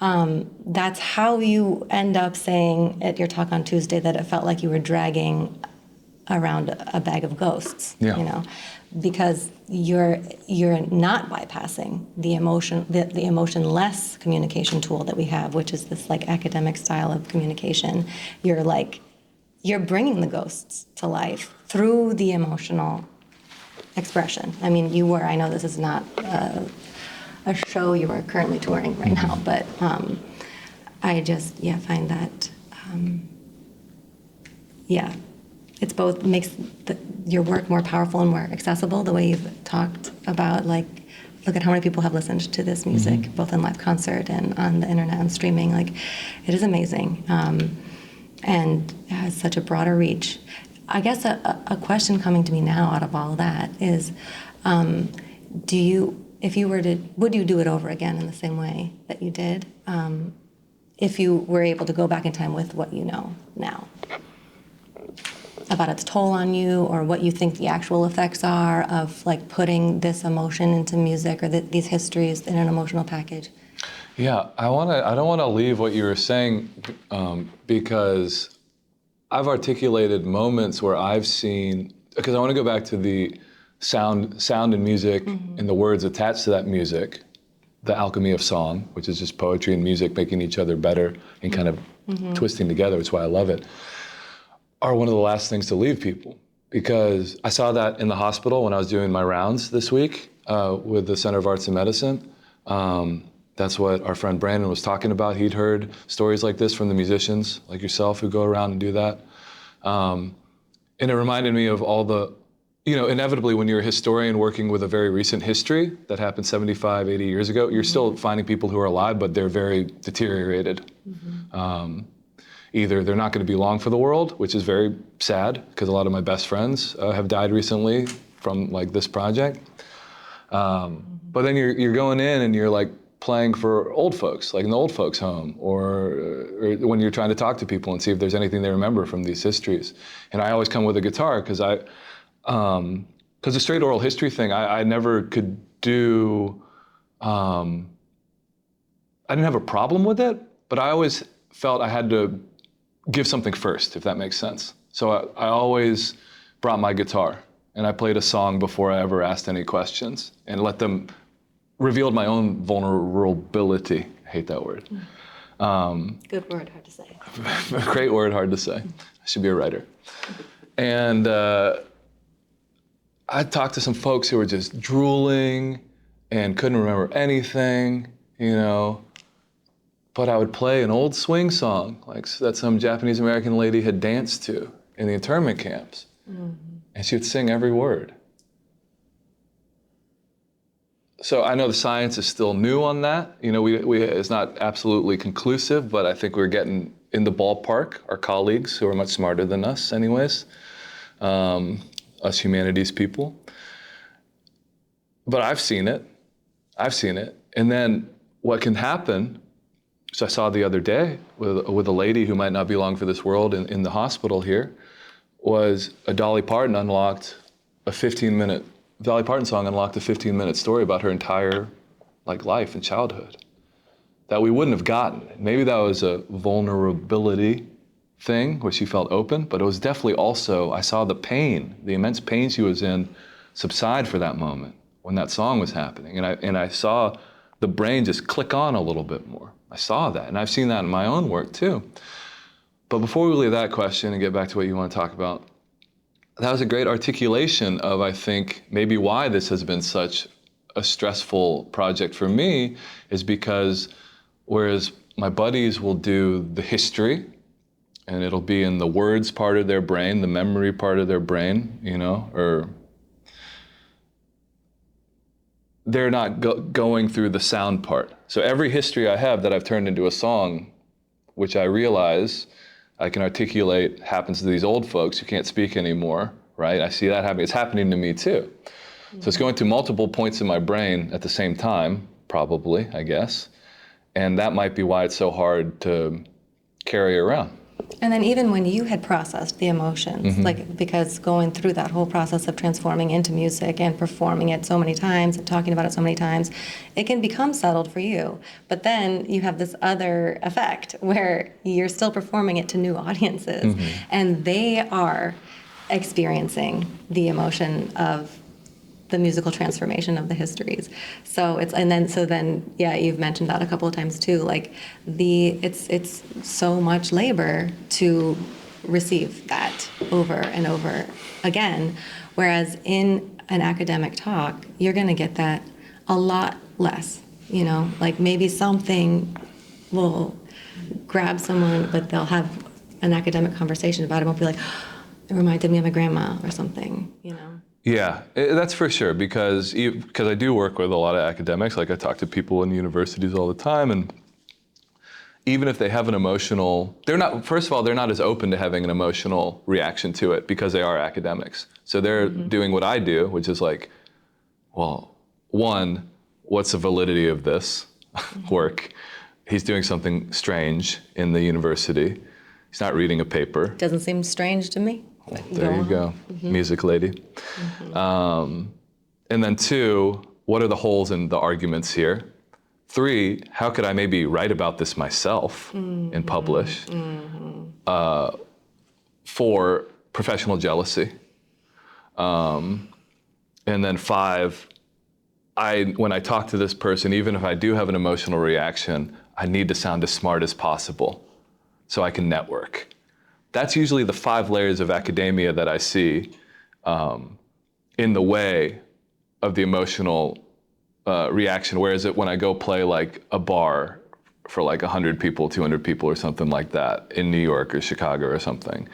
That's how you end up saying at your talk on Tuesday that it felt like you were dragging around a bag of ghosts, you know, because you're not bypassing the emotionless communication tool that we have, which is this like academic style of communication. You're bringing the ghosts to life through the emotional expression. I mean, I know this is not a show you are currently touring right now, but I just find that it's both makes your work more powerful and more accessible, the way you've talked about, like, look at how many people have listened to this music, both in live concert and on the internet and streaming. Like, it is amazing, and it has such a broader reach. I guess a question coming to me now out of all that is, would you do it over again in the same way that you did, if you were able to go back in time with what you know now about its toll on you, or what you think the actual effects are of like putting this emotion into music or these histories in an emotional package? Yeah, I don't want to leave what you were saying because I've articulated moments where I've seen, because I want to go back to the sound and music and the words attached to that music, the alchemy of song, which is just poetry and music making each other better and kind of twisting together. It's why I love it. Are one of the last things to leave people, because I saw that in the hospital when I was doing my rounds this week with the Center of Arts and Medicine. That's what our friend Brandon was talking about. He'd heard stories like this from the musicians like yourself who go around and do that. And it reminded me of all the, inevitably when you're a historian working with a very recent history that happened 75, 80 years ago, you're still finding people who are alive, but they're very deteriorated. Either they're not going to be long for the world, which is very sad because a lot of my best friends have died recently from like this project. But then you're going in and you're like playing for old folks, like in the old folks home, or when you're trying to talk to people and see if there's anything they remember from these histories. And I always come with a guitar because the straight oral history thing, I never could do, I didn't have a problem with it, but I always felt I had to give something first, if that makes sense. So I always brought my guitar and I played a song before I ever asked any questions and revealed my own vulnerability. I hate that word. Good word, hard to say. Great word, hard to say. I should be a writer. And I talked to some folks who were just drooling and couldn't remember anything, but I would play an old swing song like that some Japanese American lady had danced to in the internment camps. And she would sing every word. So I know the science is still new on that. It's not absolutely conclusive, but I think we're getting in the ballpark. Our colleagues who are much smarter than us anyways, us humanities people. But I've seen it. And then what can happen, so I saw the other day with a lady who might not be long for this world in the hospital here, was a Dolly Parton song unlocked a 15-minute story about her entire life and childhood that we wouldn't have gotten. Maybe that was a vulnerability thing where she felt open, but it was definitely also, I saw the pain, the immense pain she was in subside for that moment when that song was happening. And I saw the brain just click on a little bit more. I saw that, and I've seen that in my own work too. But before we leave that question and get back to what you want to talk about, that was a great articulation of, I think, maybe why this has been such a stressful project for me, is because whereas my buddies will do the history, and it'll be in the words part of their brain, the memory part of their brain, or they're not going through the sound part. So every history I have that I've turned into a song, which I realize I can articulate, happens to these old folks who can't speak anymore, right? I see that happening. It's happening to me too. So it's going to multiple points in my brain at the same time, probably, I guess. And that might be why it's so hard to carry around. And then even when you had processed the emotions, because going through that whole process of transforming into music and performing it so many times and talking about it so many times, it can become settled for you. But then you have this other effect where you're still performing it to new audiences, and they are experiencing the emotion of the musical transformation of the histories. So you've mentioned that a couple of times too. It's so much labor to receive that over and over again, whereas in an academic talk, you're going to get that a lot less. Maybe something will grab someone, but they'll have an academic conversation about it. Won't be like, it reminded me of my grandma or something. Yeah, that's for sure, because I do work with a lot of academics. I talk to people in universities all the time, and even if they have an emotional, they're not as open to having an emotional reaction to it because they are academics. So they're doing what I do, which is one, what's the validity of this work? He's doing something strange in the university. He's not reading a paper. Doesn't seem strange to me. There you go, music lady. And then two, what are the holes in the arguments here? 3, how could I maybe write about this myself and publish? 4, professional jealousy. And then 5, when I talk to this person, even if I do have an emotional reaction, I need to sound as smart as possible so I can network. That's usually the 5 layers of academia that I see in the way of the emotional reaction. Whereas when I go play like a bar for like 100 people, 200 people or something like that in New York or Chicago or something,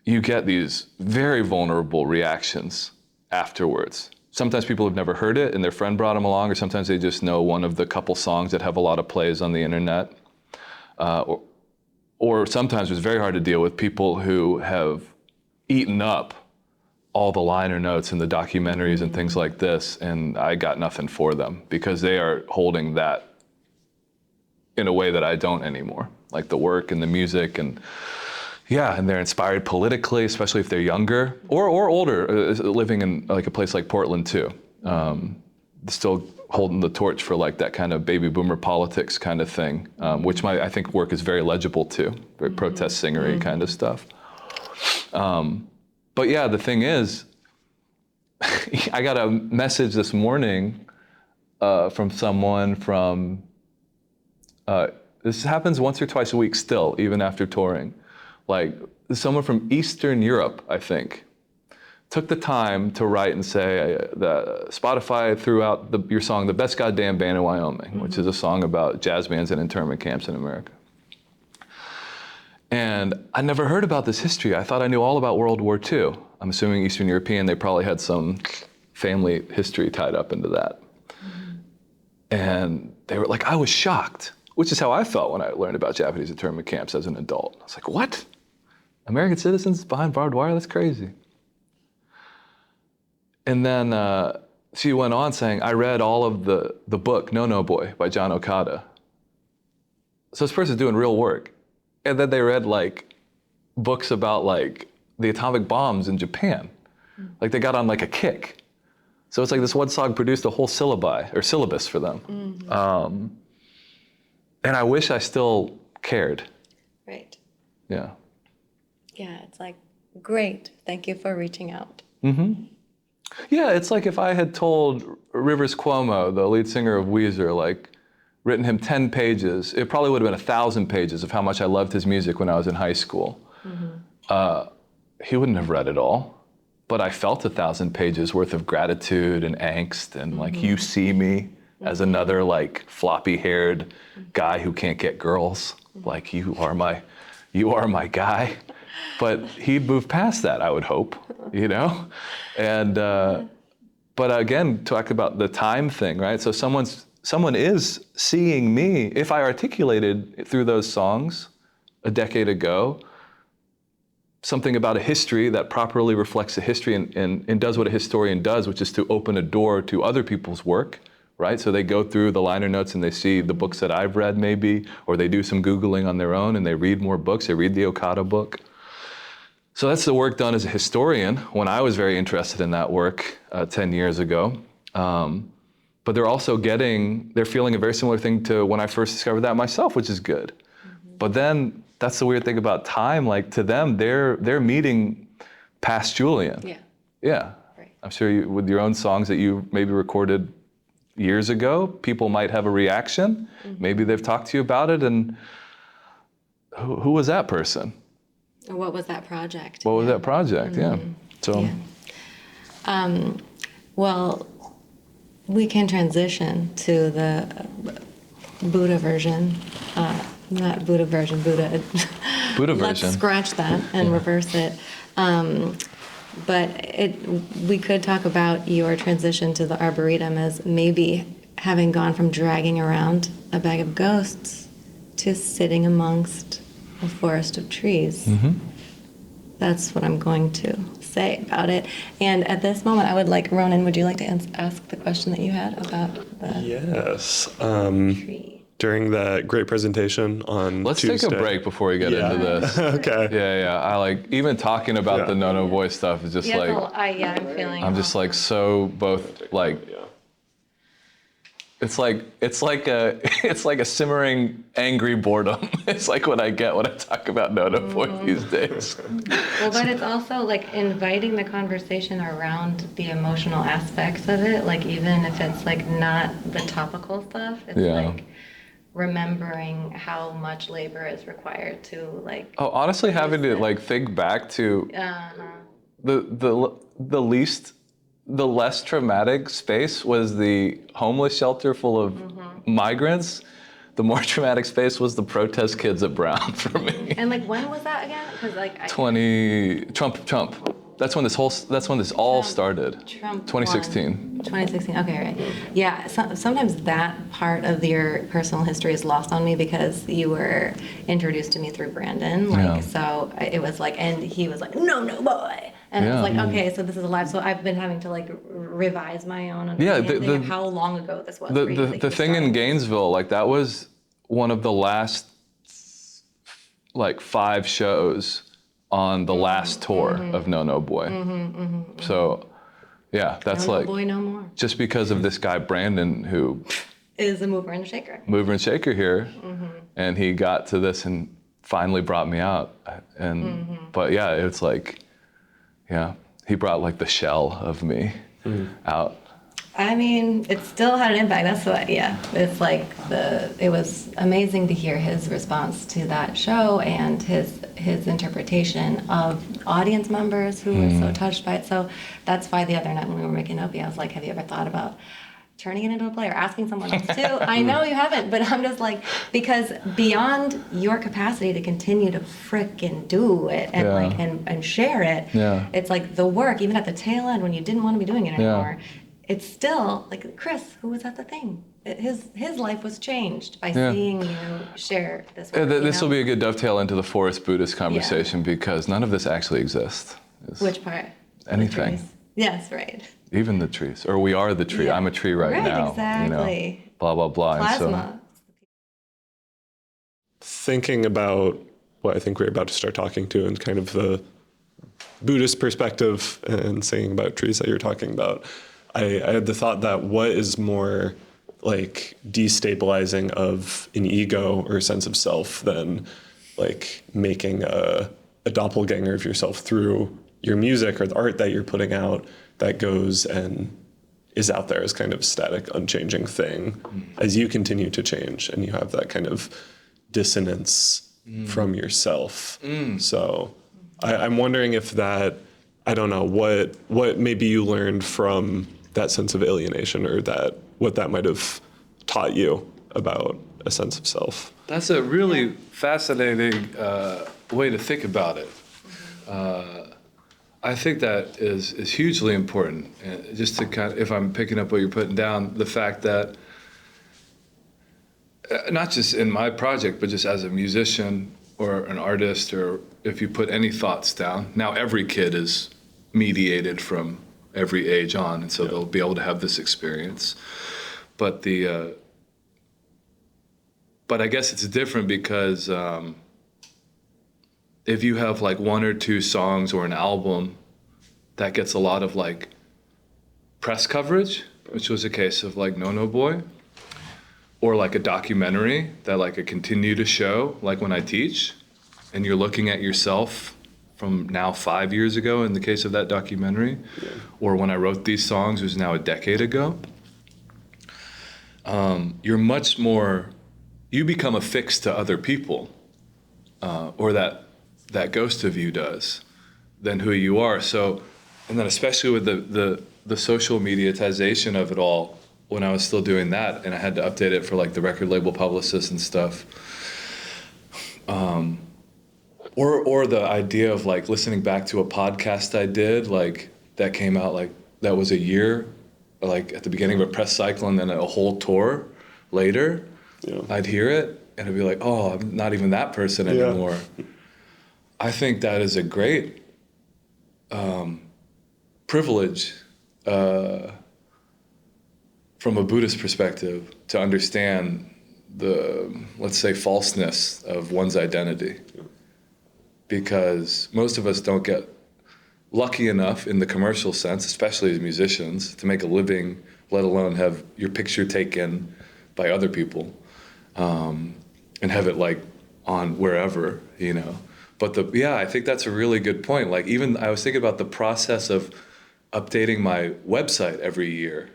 you get these very vulnerable reactions afterwards. Sometimes people have never heard it and their friend brought them along, or sometimes they just know one of the couple songs that have a lot of plays on the internet. Or sometimes it's very hard to deal with people who have eaten up all the liner notes in the documentaries and things like this, and I got nothing for them because they are holding that in a way that I don't anymore, like the work and the music and and they're inspired politically, especially if they're younger or older, living in like a place like Portland too. Still holding the torch for like that kind of baby boomer politics kind of thing, which I think work is very legible too, very protest singery kind of stuff. But yeah, the thing is, I got a message this morning from someone from, this happens once or twice a week still, even after touring. Like someone from Eastern Europe, I think, took the time to write and say that Spotify threw out your song, The Best Goddamn Band in Wyoming, which is a song about jazz bands and internment camps in America. And I never heard about this history. I thought I knew all about World War II. I'm assuming Eastern European, they probably had some family history tied up into that. And they were like, I was shocked, which is how I felt when I learned about Japanese internment camps as an adult. I was like, what? American citizens behind barbed wire? That's crazy. And then she went on saying, I read all of the book, No No Boy by John Okada. So this person's doing real work. And then they read like books about like the atomic bombs in Japan. Like they got on like a kick. So it's like this one song produced a whole syllabus for them. And I wish I still cared. Right. Yeah. Yeah, it's like, great. Thank you for reaching out. Yeah, it's like if I had told Rivers Cuomo, the lead singer of Weezer, like written him 10 pages, it probably would have been 1,000 pages of how much I loved his music when I was in high school. He wouldn't have read it all, but I felt 1,000 pages worth of gratitude and angst and like, you see me as another like floppy-haired guy who can't get girls. Like you are my guy. But he'd move past that, I would hope, you know? And, but again, talk about the time thing, right? So someone is seeing me, if I articulated through those songs a decade ago, something about a history that properly reflects the history and does what a historian does, which is to open a door to other people's work, right? So they go through the liner notes and they see the books that I've read maybe, or they do some Googling on their own and they read more books, they read the Okada book. So that's the work done as a historian when I was very interested in that work 10 years ago. But they're also they're feeling a very similar thing to when I first discovered that myself, which is good. But then that's the weird thing about time, like to them, they're meeting past Julian. Yeah. Right. I'm sure with your own songs that you maybe recorded years ago, people might have a reaction. Maybe they've talked to you about it, and who was that person? Or what was that project? What was that project? Yeah. So. Yeah. Well, we can transition to the Buddha version. Not Buddha version, Buddha. Buddha Let's version. scratch that and reverse it. But we could talk about your transition to the Arboretum as maybe having gone from dragging around a bag of ghosts to sitting amongst a forest of trees. That's what I'm going to say about it. And at this moment, I would like, Ronan, would you like to ask the question that you had about the tree? During that great presentation on Let's Tuesday. take a break before we get into this. Okay. Yeah. I like, even talking about the No No Boy stuff is just I'm feeling. I'm just like so both like, It's like a simmering angry boredom. It's like what I get when I talk about Nono Boy these days. Well, but it's also like inviting the conversation around the emotional aspects of it. Like even if it's like not the topical stuff, it's like remembering how much labor is required to like. Oh, honestly, having to like think back to the less traumatic space was the homeless shelter full of migrants. The more traumatic space was the protest kids at Brown for me. And like when was that again? Because like Trump. That's when this all started. Trump 2016. 2016. Okay, right. Yeah. Sometimes that part of your personal history is lost on me because you were introduced to me through Brandon. Like so, it was like, and he was like, no boy. And I was like, okay, so this is alive. So I've been having to like revise my own understanding of how long ago this was. The thing in Gainesville, like that was one of the last like 5 shows on the last tour of No Boy. So yeah, that's No like Boy No More. Just because of this guy Brandon who is a mover and shaker. Here, and he got to this and finally brought me out. And but yeah, it's like. Yeah, he brought like the shell of me out. I mean, it still had an impact. That's what, it's like it was amazing to hear his response to that show and his interpretation of audience members who were so touched by it. So that's why the other night when we were making Opie, I was like, have you ever thought about turning it into a play or asking someone else to? I know you haven't, but I'm just like, because beyond your capacity to continue to frickin' do it and and share it, it's like the work, even at the tail end when you didn't want to be doing it anymore, it's still like Chris, who was at the thing. His life was changed by seeing you share this work. This will be a good dovetail into the forest Buddhist conversation because none of this actually exists. Which part? Anything. Yes, right. Even the trees, or we are the tree. I'm a tree right now. Exactly. You know, blah blah blah. Plasma. Thinking about what I think we're about to start talking to and kind of the Buddhist perspective and saying about trees that you're talking about, I had the thought that what is more like destabilizing of an ego or a sense of self than like making a doppelganger of yourself through your music or the art that you're putting out that goes and is out there as kind of static, unchanging thing as you continue to change and you have that kind of dissonance from yourself. So I'm wondering if that, I don't know, what maybe you learned from that sense of alienation or that what that might have taught you about a sense of self. That's a really fascinating way to think about it. I think that is hugely important. And just to kind of, if I'm picking up what you're putting down, the fact that not just in my project, but just as a musician or an artist, or if you put any thoughts down, now every kid is mediated from every age on, and so they'll be able to have this experience. But but I guess it's different because if you have like 1 or 2 songs or an album that gets a lot of like press coverage, which was a case of like No Boy, or like a documentary that like I continue to show, like when I teach, and you're looking at yourself from now 5 years ago in the case of that documentary, or when I wrote these songs, it was now a decade ago, you're much more, you become affixed to other people, or that ghost of you does, than who you are. So, and then especially with the social mediatization of it all, when I was still doing that and I had to update it for like the record label publicists and stuff, or the idea of like listening back to a podcast I did, like that came out like that was a year, like at the beginning of a press cycle and then a whole tour later, I'd hear it and I'd be like, oh, I'm not even that person anymore. I think that is a great privilege from a Buddhist perspective to understand the, let's say, falseness of one's identity. Because most of us don't get lucky enough in the commercial sense, especially as musicians, to make a living let alone have your picture taken by other people, and have it like on wherever, you know. But I think that's a really good point. Like, even I was thinking about the process of updating my website every year.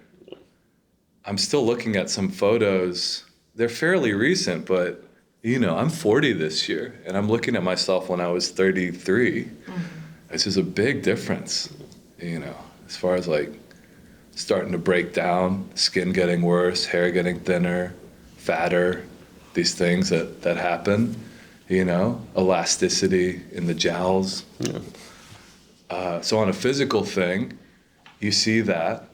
I'm still looking at some photos. They're fairly recent, but you know, I'm 40 this year, and I'm looking at myself when I was 33. Mm-hmm. This is a big difference, you know, as far as like starting to break down, skin getting worse, hair getting thinner, fatter, these things that happen, you know, elasticity in the jowls. Yeah. So on a physical thing, you see that.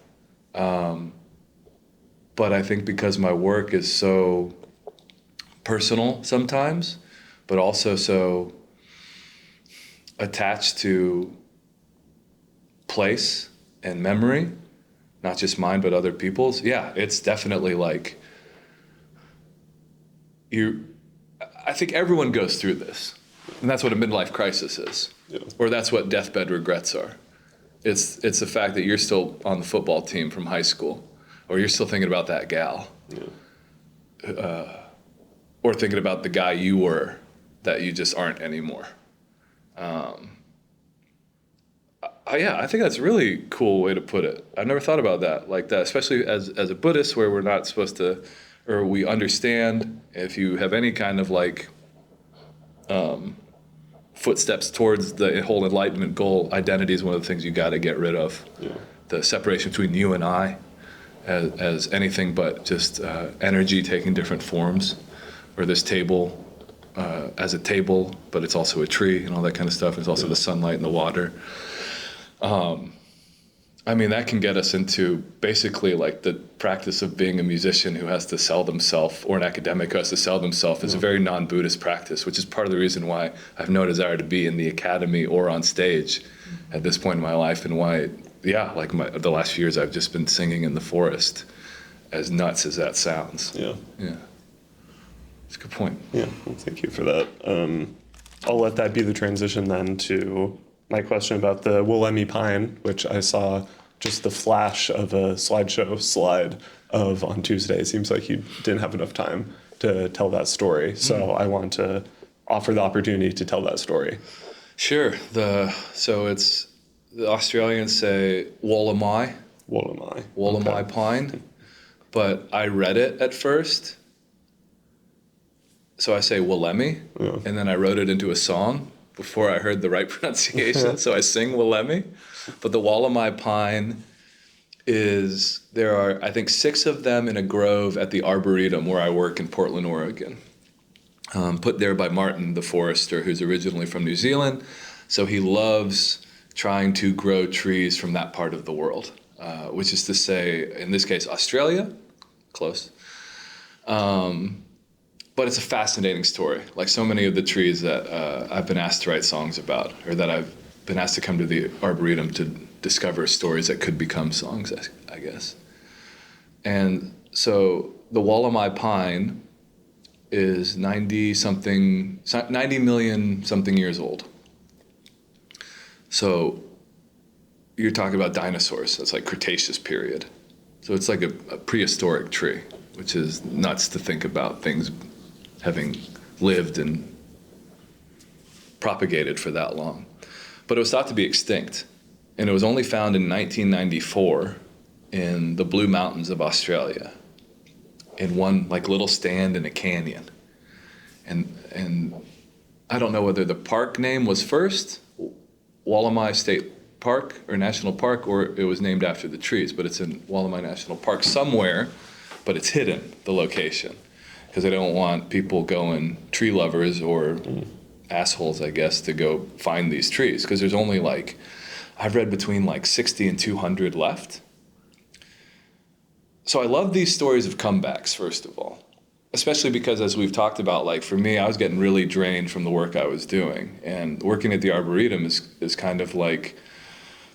But I think because my work is so personal sometimes, but also so attached to place and memory, not just mine, but other people's. Yeah, it's definitely like I think everyone goes through this, and that's what a midlife crisis is, yeah. Or that's what deathbed regrets are. It's the fact that you're still on the football team from high school, or you're still thinking about that gal, yeah. Or thinking about the guy you were that you just aren't anymore. I think that's a really cool way to put it. I've never thought about that like that, especially as a Buddhist, where we're not supposed to, or we understand if you have any kind of like footsteps towards the whole enlightenment goal, identity is one of the things you got to get rid of. Yeah. The separation between you and I as anything but just energy taking different forms, or this table as a table, but it's also a tree and all that kind of stuff. It's also the sunlight and the water. I mean, that can get us into basically like the practice of being a musician who has to sell themselves, or an academic who has to sell themselves, is a very non-Buddhist practice, which is part of the reason why I have no desire to be in the academy or on stage at this point in my life, and why, like the last few years I've just been singing in the forest, as nuts as that sounds. Yeah. It's a good point. Yeah, well, thank you for that. I'll let that be the transition then to my question about the Wollemi Pine, which I saw just the flash of a slideshow slide of on Tuesday. It seems like you didn't have enough time to tell that story. So I want to offer the opportunity to tell that story. Sure. So it's, the Australians say Wollemi. Wollemi Pine. But I read it at first. So I say Wollemi, and then I wrote it into a song before I heard the right pronunciation. So I sing Wollemi. But the Wollemi Pine there are, I think, 6 of them in a grove at the Arboretum where I work in Portland, Oregon. Put there by Martin, the forester, who's originally from New Zealand. So he loves trying to grow trees from that part of the world, which is to say, in this case, Australia, close. But it's a fascinating story, like so many of the trees that I've been asked to write songs about, or that I've been asked to come to the Arboretum to discover stories that could become songs, I guess. And so the Wollemi Pine is 90 million something years old. So you're talking about dinosaurs. That's like Cretaceous period. So it's like a prehistoric tree, which is nuts to think about things having lived and propagated for that long. But it was thought to be extinct. And it was only found in 1994 in the Blue Mountains of Australia, in one like little stand in a canyon. And I don't know whether the park name was first, Wollemi State Park or National Park, or it was named after the trees, but it's in Wollemi National Park somewhere, but it's hidden, the location, because they don't want people going, tree lovers or assholes, I guess, to go find these trees, because there's only like, I've read between like 60 and 200 left. So I love these stories of comebacks, first of all, especially because, as we've talked about, like for me, I was getting really drained from the work I was doing, and working at the Arboretum is kind of like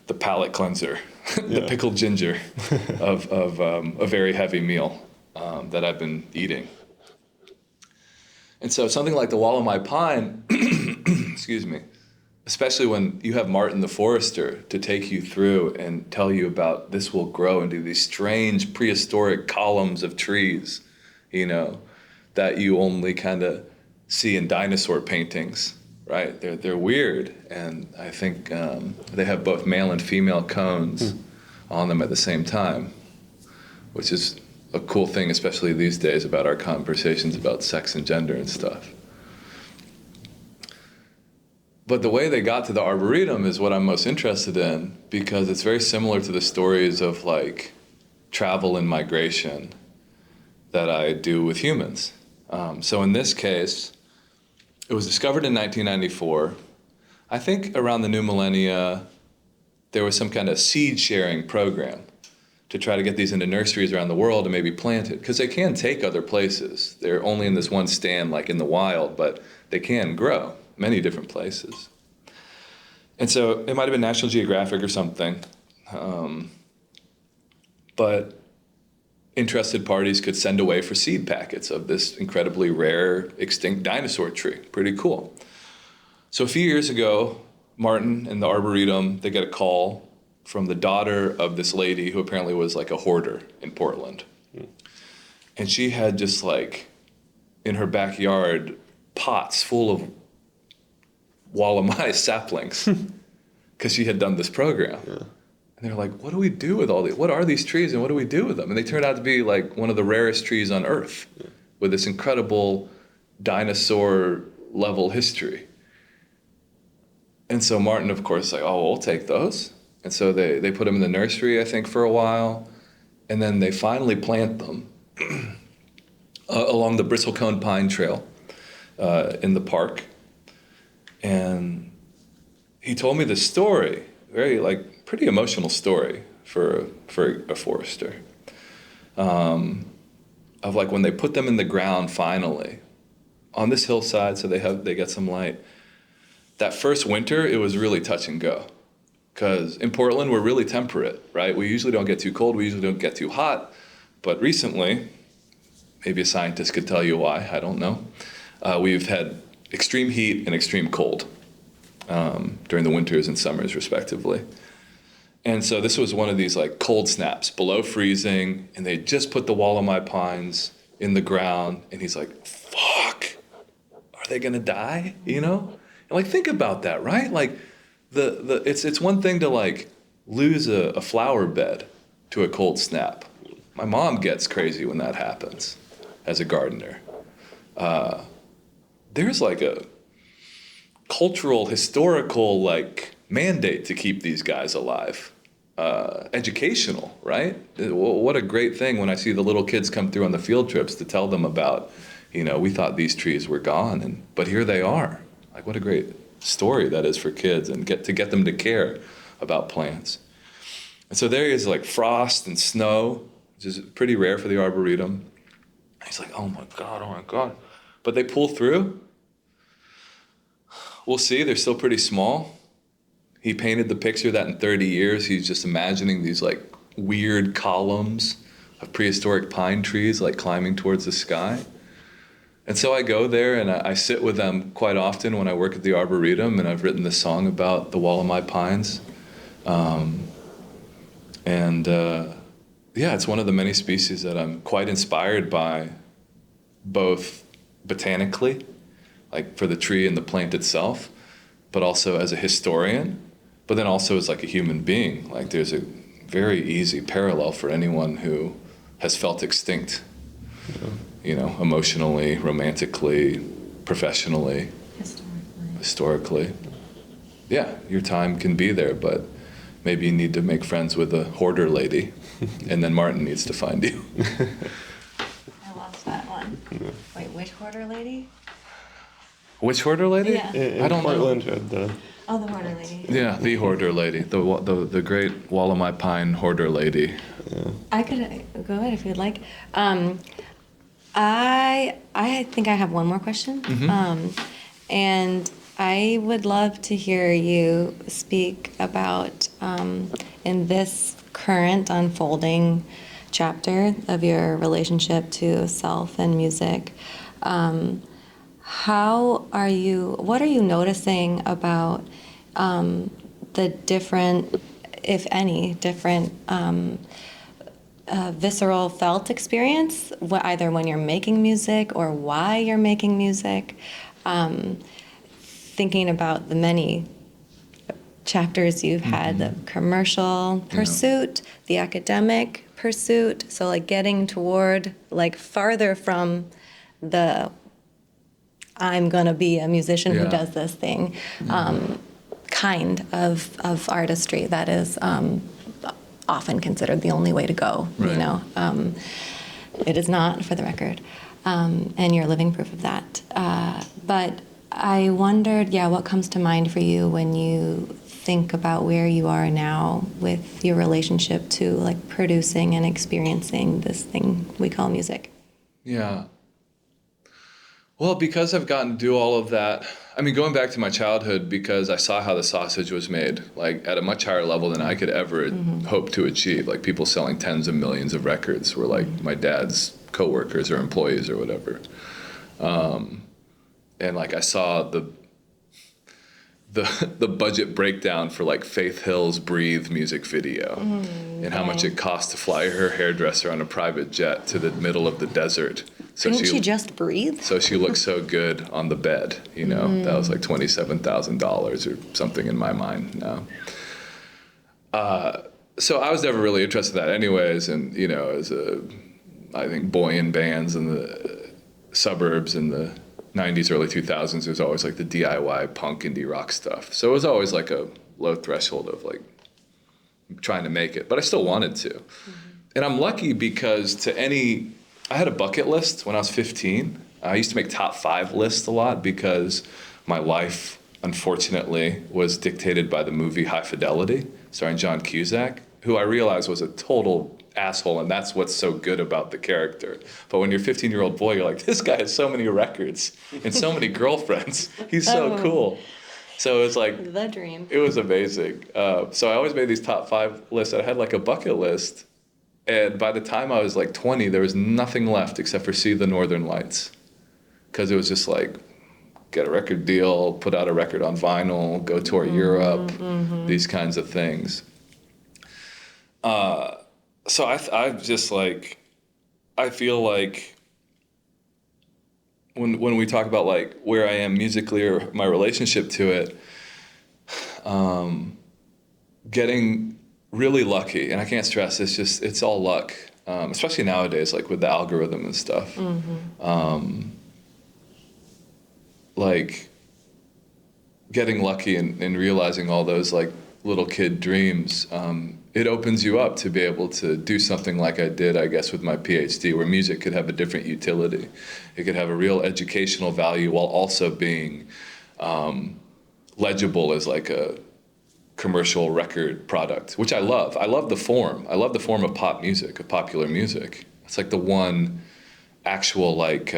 the palate cleanser, the pickled ginger of a very heavy meal that I've been eating. And so something like the Wollemi Pine, excuse me, especially when you have Martin the forester to take you through and tell you about this will grow into these strange prehistoric columns of trees, you know, that you only kind of see in dinosaur paintings, right? They're weird, and I think they have both male and female cones on them at the same time, which is a cool thing, especially these days about our conversations about sex and gender and stuff. But the way they got to the Arboretum is what I'm most interested in, because it's very similar to the stories of like travel and migration that I do with humans. So in this case, it was discovered in 1994. I think around the new millennia, there was some kind of seed sharing program to try to get these into nurseries around the world and maybe plant it, because they can take other places. They're only in this one stand, like in the wild, but they can grow many different places. And so it might have been National Geographic or something, but interested parties could send away for seed packets of this incredibly rare, extinct dinosaur tree. Pretty cool. So a few years ago, Martin and the Arboretum, they get a call from the daughter of this lady who apparently was like a hoarder in Portland. And she had just like, in her backyard, pots full of Wallamai saplings because she had done this program. Yeah. And they're like, what do we do with all these? What are these trees and what do we do with them? And they turned out to be like one of the rarest trees on Earth with this incredible dinosaur level history. And so Martin, of course, like, oh, we'll take those. And so they put them in the nursery, I think, for a while. And then they finally plant them along the bristlecone pine trail in the park. And he told me this story, very like pretty emotional story for a forester, of like when they put them in the ground finally on this hillside, so they get some light. That first winter, it was really touch and go, because in Portland we're really temperate, right? We usually don't get too cold, we usually don't get too hot, but recently, maybe a scientist could tell you why, I don't know. We've had extreme heat and extreme cold during the winters and summers, respectively. And so this was one of these like cold snaps, below freezing, and they just put the Wallamai pines in the ground, and he's like, fuck, are they gonna die, you know? And like, think about that, right? Like, it's one thing to like lose a flower bed to a cold snap. My mom gets crazy when that happens as a gardener. There's like a cultural, historical like mandate to keep these guys alive. Educational, right? What a great thing when I see the little kids come through on the field trips to tell them about, you know, we thought these trees were gone, but here they are. Like, what a great story that is for kids, and get them to care about plants. And so there is like frost and snow, which is pretty rare for the Arboretum. He's like, oh my God. But they pull through. We'll see, they're still pretty small. He painted the picture that in 30 years, he's just imagining these like weird columns of prehistoric pine trees like climbing towards the sky. And so I go there and I sit with them quite often when I work at the Arboretum, and I've written this song about the Wallamai pines. Yeah, it's one of the many species that I'm quite inspired by, both botanically, like for the tree and the plant itself, but also as a historian, but then also as like a human being. Like, there's a very easy parallel for anyone who has felt extinct, you know, emotionally, romantically, professionally, historically. Yeah, your time can be there, but maybe you need to make friends with a hoarder lady, and then Martin needs to find you. I lost that one. Wait, which hoarder lady? Which hoarder lady? Yeah. I don't Portland know. had the... Oh, the hoarder lady. Yeah, the hoarder lady, the great Wallamai pine hoarder lady. Yeah. I could go ahead if you'd like. I think I have one more question. And I would love to hear you speak about, in this current unfolding chapter of your relationship to self and music, what are you noticing about the different, if any, different visceral felt experience, either when you're making music or why you're making music. Thinking about the many chapters you've had, the commercial pursuit, the academic pursuit, so like getting toward, like farther from the I'm gonna be a musician who does this thing, kind of artistry that is often considered the only way to go, Right. you know. It is not, for the record, and you're living proof of that. But I wondered, what comes to mind for you when you think about where you are now with your relationship to like producing and experiencing this thing we call music? Yeah. Well, because I've gotten to do all of that, I mean, going back to my childhood, because I saw how the sausage was made, like at a much higher level than I could ever hope to achieve. Like people selling tens of millions of records were like my dad's coworkers or employees or whatever. And like I saw the budget breakdown for like Faith Hill's Breathe music video and how much it cost to fly her hairdresser on a private jet to the middle of the desert. So Couldn't she just breathe? So she looked so good on the bed, you know. That was like $27,000 or something in my mind now. So I was never really interested in that anyways. And, you know, as I think boy in bands in the suburbs in the 90s, early 2000s, there was always like the DIY punk indie rock stuff. So it was always like a low threshold of like trying to make it, but I still wanted to. And I'm lucky because I had a bucket list when I was 15. I used to make top 5 lists a lot because my life, unfortunately, was dictated by the movie High Fidelity, starring John Cusack, who I realized was a total asshole, and that's what's so good about the character. But when you're a 15-year-old boy, you're like, this guy has so many records and so many girlfriends. He's so cool. So it's like The dream. it was amazing. So I always made these top 5 lists. I had like a bucket list. And by the time I was like 20, there was nothing left except for See the Northern Lights. Because it was just like, get a record deal, put out a record on vinyl, go tour Europe, these kinds of things. So I just like, I feel like when we talk about like where I am musically or my relationship to it, getting really lucky, and I can't stress, it's all luck, especially nowadays, like with the algorithm and stuff. Like getting lucky and realizing all those like little kid dreams, it opens you up to be able to do something like I did, I guess, with my PhD, where music could have a different utility. It could have a real educational value while also being legible as like a commercial record product, which I love. I love the form. I love the form of pop music, of popular music. It's like the one actual like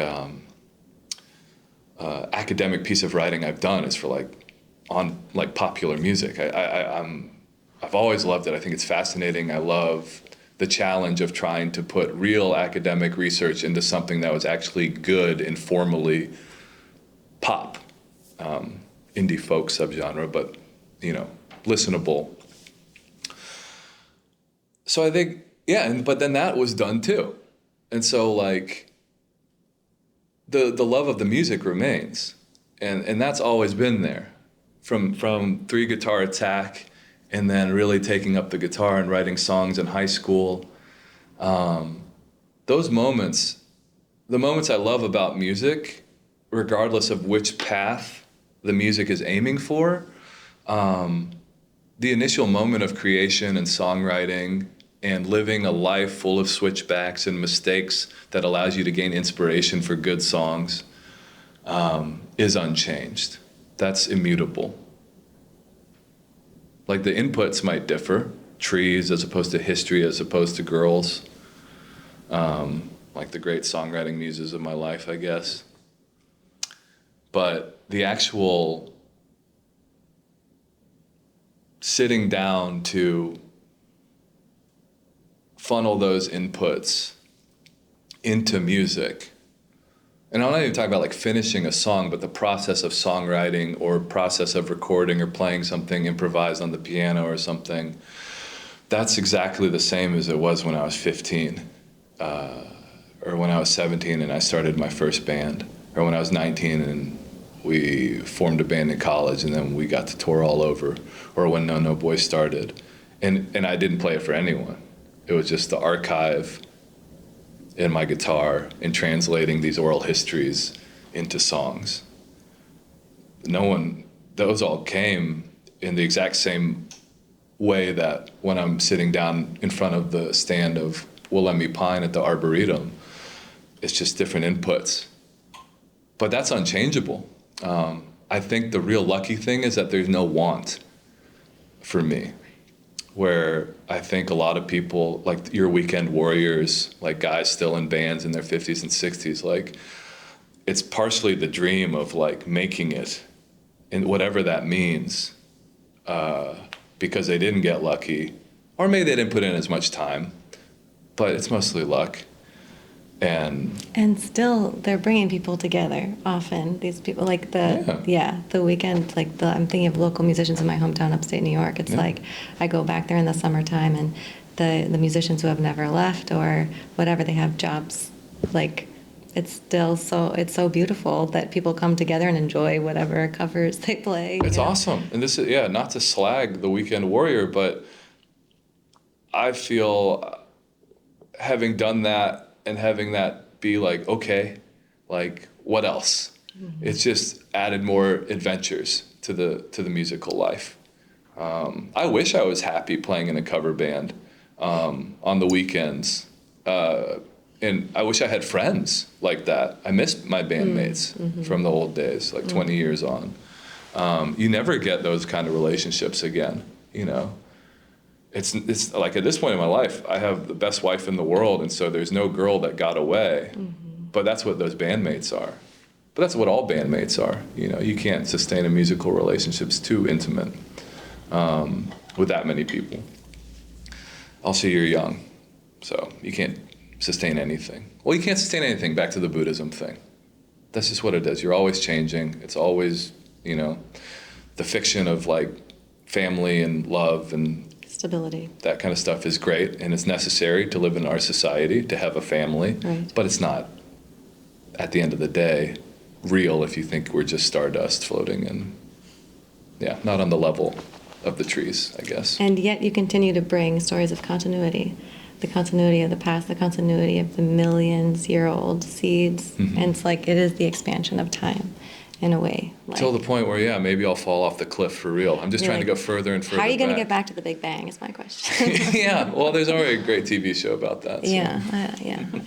academic piece of writing I've done is for like on like popular music. I've always loved it. I think it's fascinating. I love the challenge of trying to put real academic research into something that was actually good and formally pop, indie folk subgenre, but you know, listenable. So I think, but then that was done too. And so like the love of the music remains. And that's always been there. From 3-guitar attack and then really taking up the guitar and writing songs in high school. Those moments, the moments I love about music, regardless of which path the music is aiming for, the initial moment of creation and songwriting and living a life full of switchbacks and mistakes that allows you to gain inspiration for good songs is unchanged. That's immutable. Like the inputs might differ, trees as opposed to history as opposed to girls, like the great songwriting muses of my life, I guess. But the actual sitting down to funnel those inputs into music And I'm not even talking about like finishing a song, but the process of songwriting or process of recording or playing something improvised on the piano or something, that's exactly the same as it was when I was 15, or when I was 17 and I started my first band, or when I was 19 and we formed a band in college and then we got to tour all over, or when No No Boy started. And I didn't play it for anyone. It was just the archive in my guitar and translating these oral histories into songs. Those all came in the exact same way that when I'm sitting down in front of the stand of Willemmy Pine at the Arboretum, it's just different inputs. But that's unchangeable. I think the real lucky thing is that there's no want for me, where I think a lot of people, like your weekend warriors, like guys still in bands in their 50s and 60s, like it's partially the dream of like making it, and whatever that means, because they didn't get lucky, or maybe they didn't put in as much time, but it's mostly luck. And still, they're bringing people together often. These people, like the weekend, like I'm thinking of local musicians in my hometown, upstate New York. It's like I go back there in the summertime, and the musicians who have never left or whatever, they have jobs. Like it's so beautiful that people come together and enjoy whatever covers they play. It's awesome. And this is, not to slag the weekend warrior, but I feel having done that and having that be like, okay, like what else? Mm-hmm. It's just added more adventures to the musical life. I wish I was happy playing in a cover band on the weekends. And I wish I had friends like that. I miss my bandmates from the old days, like 20 years on. You never get those kind of relationships again, you know? It's like at this point in my life, I have the best wife in the world, and so there's no girl that got away. Mm-hmm. But that's what those bandmates are. But that's what all bandmates are. You know, you can't sustain a musical relationship's too intimate with that many people. Also, you're young, so you can't sustain anything. Well, you can't sustain anything, back to the Buddhism thing. That's just what it is. You're always changing. It's always, you know, the fiction of like family and love and stability. That kind of stuff is great, and it's necessary to live in our society, to have a family. Right. But it's not, at the end of the day, real if you think we're just stardust floating and, not on the level of the trees, I guess. And yet you continue to bring stories of continuity. The continuity of the past, the continuity of the millions-year-old seeds. Mm-hmm. And it's like it is the expansion of time. In a way. Till the point where, maybe I'll fall off the cliff for real. I'm just trying to go further and further back. How are you going to get back to the Big Bang is my question. Well, there's already a great TV show about that. So.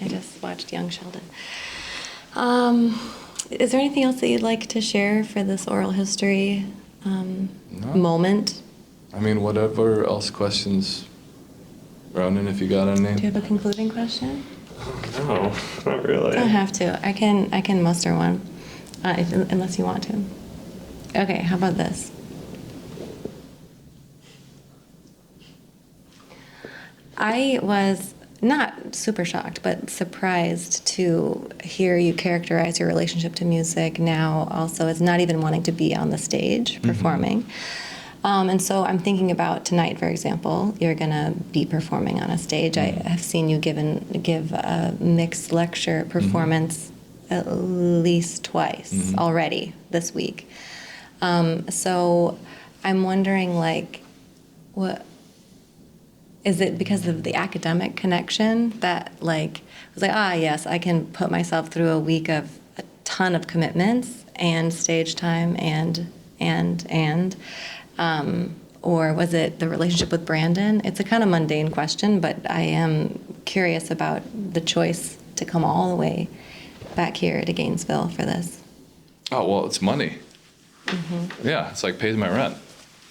I just watched Young Sheldon. Is there anything else that you'd like to share for this oral history moment? I mean, whatever else questions, Ronan, if you got any. Do you have a concluding question? No, not really. I don't have to. I can muster one. Unless you want to. Okay, how about this? I was not super shocked, but surprised to hear you characterize your relationship to music now also as not even wanting to be on the stage performing. And so I'm thinking about tonight, for example, you're going to be performing on a stage. I have seen you give a mixed lecture performance at least twice already this week. So I'm wondering, like, what is it because of the academic connection that, like, I was like, yes, I can put myself through a week of a ton of commitments and stage time and or was it the relationship with Brandon? It's a kind of mundane question, but I am curious about the choice to come all the way back here to Gainesville for this. Oh, well, it's money. Mm-hmm. Yeah, it's like pays my rent.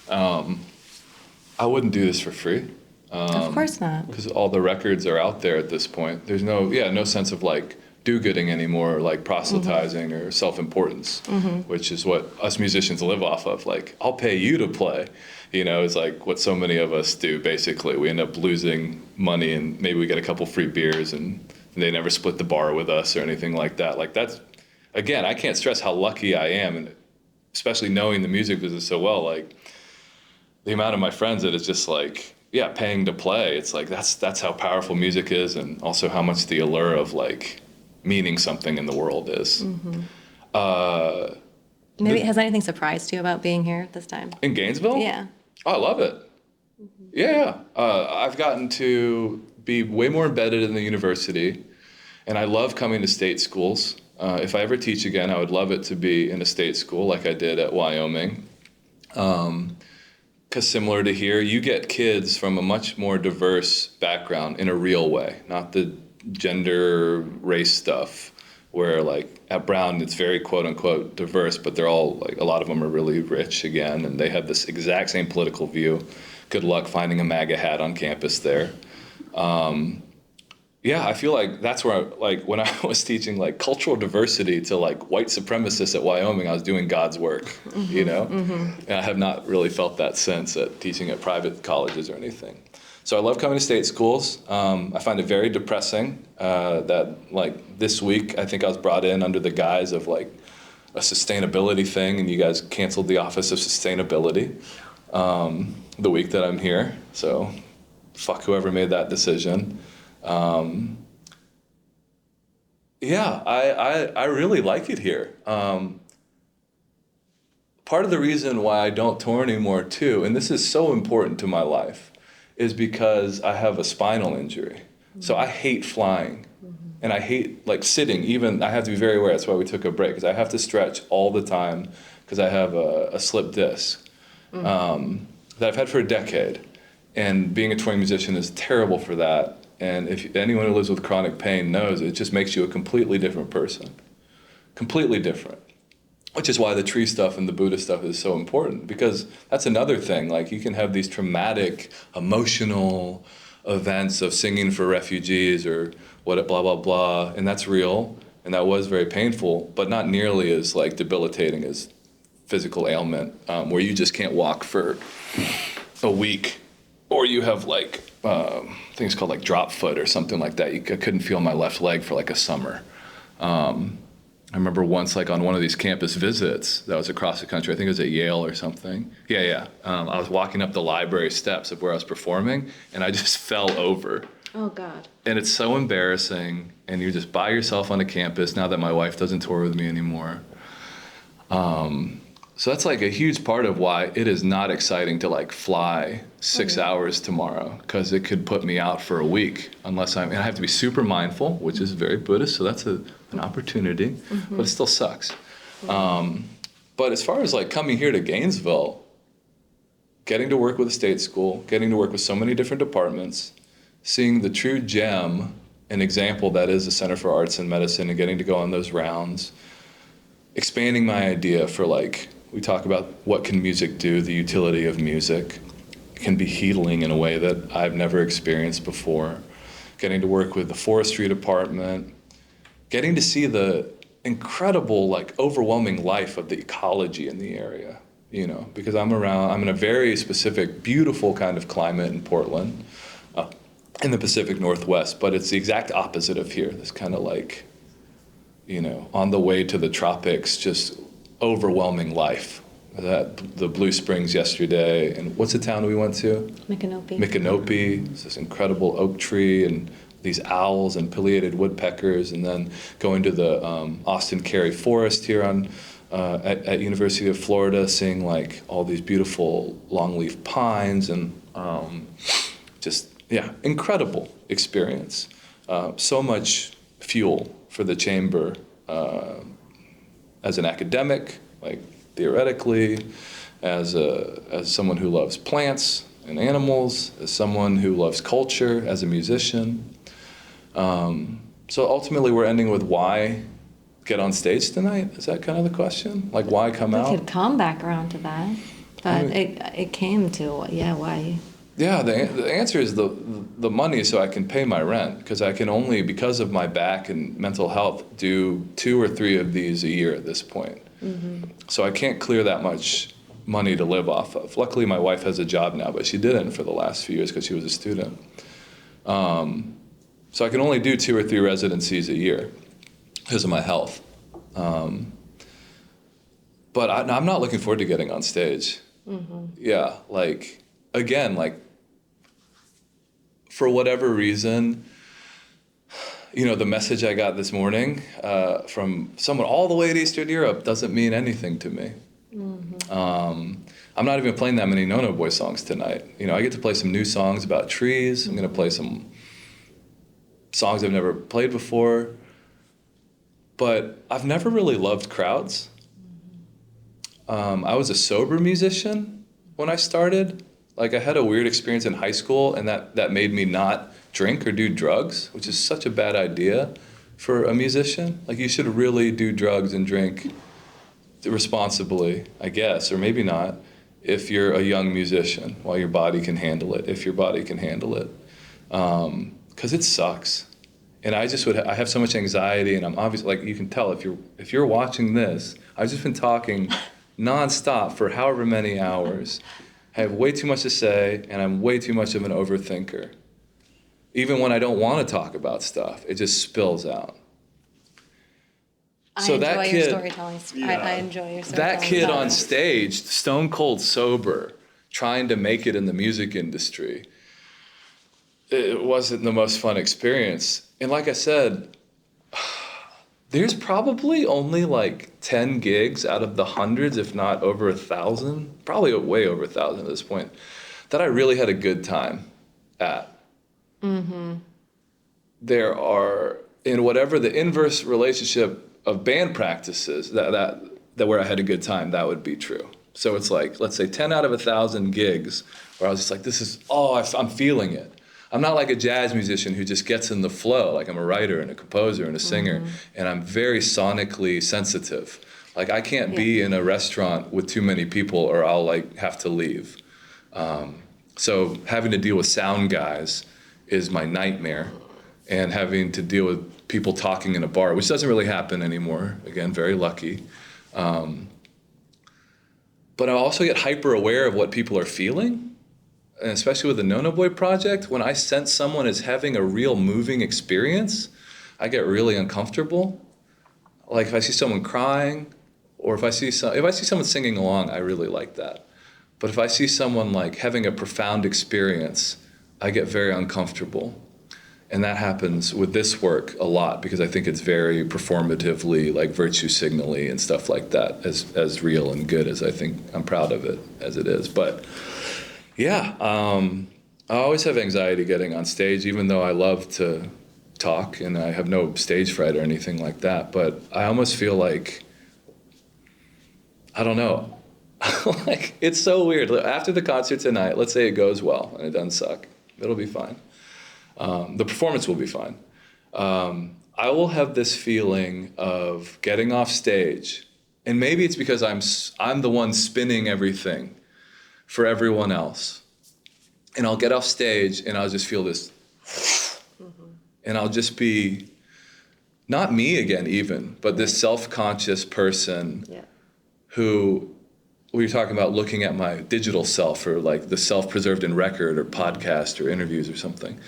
I wouldn't do this for free. Of course not. Because all the records are out there at this point. There's no sense of like do-gooding anymore, like proselytizing or self-importance, which is what us musicians live off of. Like, I'll pay you to play. You know, it's like what so many of us do, basically. We end up losing money and maybe we get a couple free beers and they never split the bar with us or anything like that. Like, that's again, I can't stress how lucky I am, and especially knowing the music business so well, like the amount of my friends that is just like, yeah, paying to play. It's like, that's how powerful music is, and also how much the allure of like meaning something in the world is. Maybe has anything surprised you about being here this time? In Gainesville? Yeah. Oh, I love it. Yeah. I've gotten to be way more embedded in the university, and I love coming to state schools. If I ever teach again, I would love it to be in a state school like I did at Wyoming. Because similar to here, you get kids from a much more diverse background in a real way, not the gender, race stuff, where like at Brown, it's very quote unquote diverse, but they're all like, a lot of them are really rich again, and they have this exact same political view. Good luck finding a MAGA hat on campus there. Yeah, I feel like that's where, like, when I was teaching like cultural diversity to like white supremacists at Wyoming, I was doing God's work, you know? And I have not really felt that sense at teaching at private colleges or anything. So I love coming to state schools. I find it very depressing that like this week, I think I was brought in under the guise of like a sustainability thing, and you guys canceled the Office of Sustainability the week that I'm here. So fuck whoever made that decision. Yeah, I really like it here. Part of the reason why I don't tour anymore too, and this is so important to my life, is because I have a spinal injury. So I hate flying, and I hate like sitting. Even I have to be very aware. That's why we took a break, because I have to stretch all the time because I have a slipped disc that I've had for a decade. And being a touring musician is terrible for that. And if anyone who lives with chronic pain knows, it just makes you a completely different person. Completely different. Which is why the tree stuff and the Buddha stuff is so important, because that's another thing. Like, you can have these traumatic, emotional events of singing for refugees or what, blah, blah, blah, and that's real, and that was very painful, but not nearly as like debilitating as physical ailment, where you just can't walk for a week, or you have like things called like drop foot or something like that. I couldn't feel my left leg for like a summer. I remember once, like on one of these campus visits that was across the country, I think it was at Yale or something. Yeah. I was walking up the library steps of where I was performing, and I just fell over. Oh, God. And it's so embarrassing, and you're just by yourself on a campus now that my wife doesn't tour with me anymore. So that's like a huge part of why it is not exciting to like fly 6 hours tomorrow, because it could put me out for a week unless and I have to be super mindful, which is very Buddhist, so that's an opportunity, but it still sucks. But as far as like coming here to Gainesville, getting to work with a state school, getting to work with so many different departments, seeing the true gem, an example that is the Center for Arts and Medicine, and getting to go on those rounds, expanding my idea for like, we talk about what can music do, the utility of music. It can be healing in a way that I've never experienced before. Getting to work with the forestry department, getting to see the incredible, like overwhelming life of the ecology in the area, you know, because I'm in a very specific, beautiful kind of climate in Portland, in the Pacific Northwest, but it's the exact opposite of here. This kind of like, you know, on the way to the tropics, just overwhelming life. The Blue Springs yesterday, and what's the town we went to? Micanopy. It's this incredible oak tree and these owls and pileated woodpeckers, and then going to the Austin Carey Forest here at University of Florida, seeing like all these beautiful longleaf pines, and incredible experience. So much fuel for the chamber. As an academic, like theoretically, as someone who loves plants and animals, as someone who loves culture, as a musician. So ultimately, we're ending with why get on stage tonight? Is that kind of the question? Like, why come out? We could come back around to that, but it came to, why? Yeah, the answer is the money, so I can pay my rent, because I can only, because of my back and mental health, do 2 or 3 of these a year at this point. So I can't clear that much money to live off of. Luckily, my wife has a job now, but she didn't for the last few years because she was a student. So I can only do 2 or 3 residencies a year because of my health. But I'm not looking forward to getting on stage. Yeah, like, again, like, for whatever reason, the message I got this morning from someone all the way to Eastern Europe doesn't mean anything to me. I'm not even playing that many No Boy songs tonight. I get to play some new songs about trees. I'm going to play some songs I've never played before. But I've never really loved crowds. I was a sober musician when I started. Like, I had a weird experience in high school, and that made me not drink or do drugs, which is such a bad idea for a musician. Like, you should really do drugs and drink responsibly, I guess, or maybe not, if you're a young musician, while your body can handle it, if your body can handle it. Because it sucks. And I have so much anxiety, and I'm obviously, like, you can tell if you're watching this, I've just been talking nonstop for however many hours. I have way too much to say, and I'm way too much of an overthinker. Even when I don't want to talk about stuff, it just spills out. I enjoy your storytelling. I enjoy your storytelling. That kid on stage, stone cold sober, trying to make it in the music industry, it wasn't the most fun experience. And like I said, there's probably only like 10 gigs out of the hundreds, if not over 1,000, probably way over 1,000 at this point, that I really had a good time at. There are, in whatever the inverse relationship of band practices, that where I had a good time, that would be true. So it's like, let's say 10 out of 1,000 gigs where I was just like, this is, I'm feeling it. I'm not like a jazz musician who just gets in the flow. Like, I'm a writer and a composer and a singer, and I'm very sonically sensitive. Like, I can't be in a restaurant with too many people or I'll like have to leave. So having to deal with sound guys is my nightmare, and having to deal with people talking in a bar, which doesn't really happen anymore. Again, very lucky. But I also get hyper aware of what people are feeling. And especially with the No Boy project, when I sense someone is having a real moving experience, I get really uncomfortable. Like, if I see someone crying, or if I see someone singing along, I really like that. But if I see someone like having a profound experience, I get very uncomfortable. And that happens with this work a lot, because I think it's very performatively, like, virtue signally and stuff like that, as real and good as I think. I'm proud of it as it is. But yeah, I always have anxiety getting on stage, even though I love to talk and I have no stage fright or anything like that. But I almost feel like, I don't know, like, it's so weird. After the concert tonight, let's say it goes well and it doesn't suck, it'll be fine. The performance will be fine. I will have this feeling of getting off stage, and maybe it's because I'm the one spinning everything for everyone else. And I'll get off stage and I'll just feel this, and I'll just be, not me again even, but this self-conscious person who, we were talking about looking at my digital self, or like the self preserved in record or podcast or interviews or something.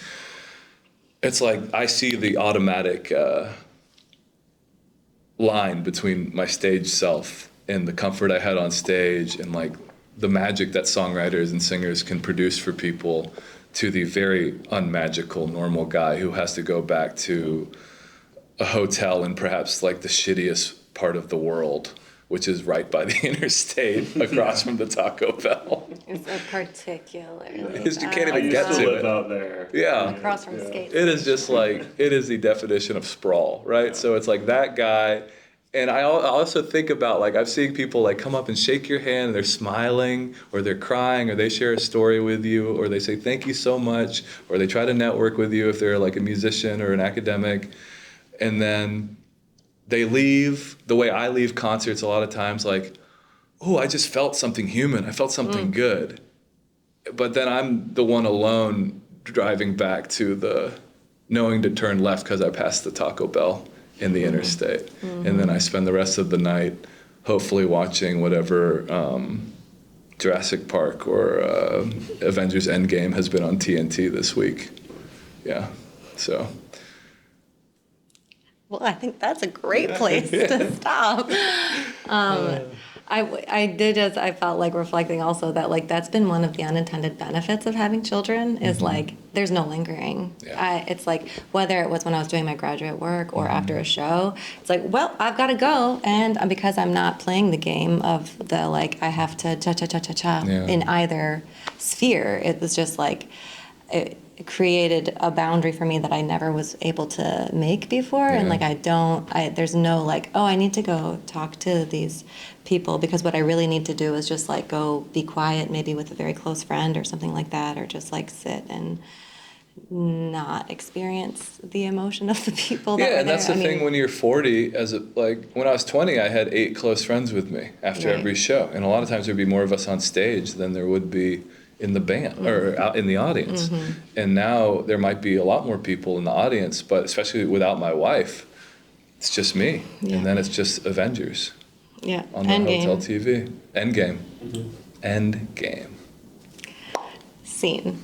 It's like I see the automatic line between my stage self and the comfort I had on stage, and like the magic that songwriters and singers can produce for people, to the very unmagical normal guy who has to go back to a hotel in perhaps like the shittiest part of the world, which is right by the interstate across from the Taco Bell. It's a particularly You can't even get to it. Out there. Yeah. Across from skate. It is just like, it is the definition of sprawl, right? So it's like that guy. And I also think about, like, I've seen people like come up and shake your hand and they're smiling, or they're crying, or they share a story with you, or they say thank you so much, or they try to network with you if they're like a musician or an academic. And then they leave the way I leave concerts a lot of times, like, oh, I just felt something human. I felt something good. But then I'm the one alone driving back to the knowing to turn left because I passed the Taco Bell in the interstate. And then I spend the rest of the night hopefully watching whatever Jurassic Park or Avengers Endgame has been on TNT this week. Yeah, so. Well, I think that's a great place to stop. I did, as I felt like reflecting also that like that's been one of the unintended benefits of having children is like there's no lingering. Yeah. It's like whether it was when I was doing my graduate work or after a show, it's like, well, I've got to go, and because I'm not playing the game of the like I have to cha in either sphere. It was just like it created a boundary for me that I never was able to make before. And like, there's no like, oh, I need to go talk to these people, because what I really need to do is just like go be quiet, maybe with a very close friend or something like that, or just like sit and not experience the emotion of the people that were and that's there. the thing when you're 40, like when I was 20, I had 8 close friends with me after Right. every show. And a lot of times there'd be more of us on stage than there would be in the band or out in the audience. And now there might be a lot more people in the audience, but especially without my wife, it's just me. Yeah. And then it's just Avengers Yeah, on the Endgame. hotel TV. Endgame. Endgame. Scene.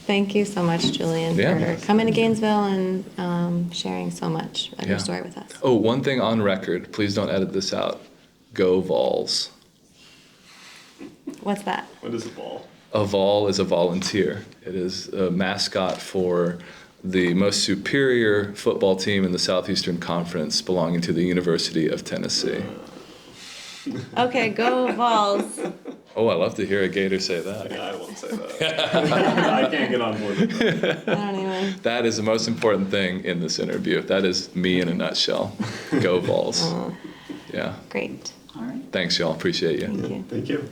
Thank you so much, Julian, Yeah. for coming to Gainesville and sharing so much of your story with us. Oh, one thing on record, please don't edit this out. Go Vols. What's that? What is a ball? A Vol is a volunteer. It is a mascot for the most superior football team in the Southeastern Conference, belonging to the University of Tennessee. Okay, go Vols. Oh, I love to hear a Gator say that. Yeah, I won't say that. I can't get on board with that. I don't even. That is the most important thing in this interview. That is me in a nutshell. Go Vols. Yeah. Great. All right. Thanks, y'all. Appreciate you. Thank you. Thank you.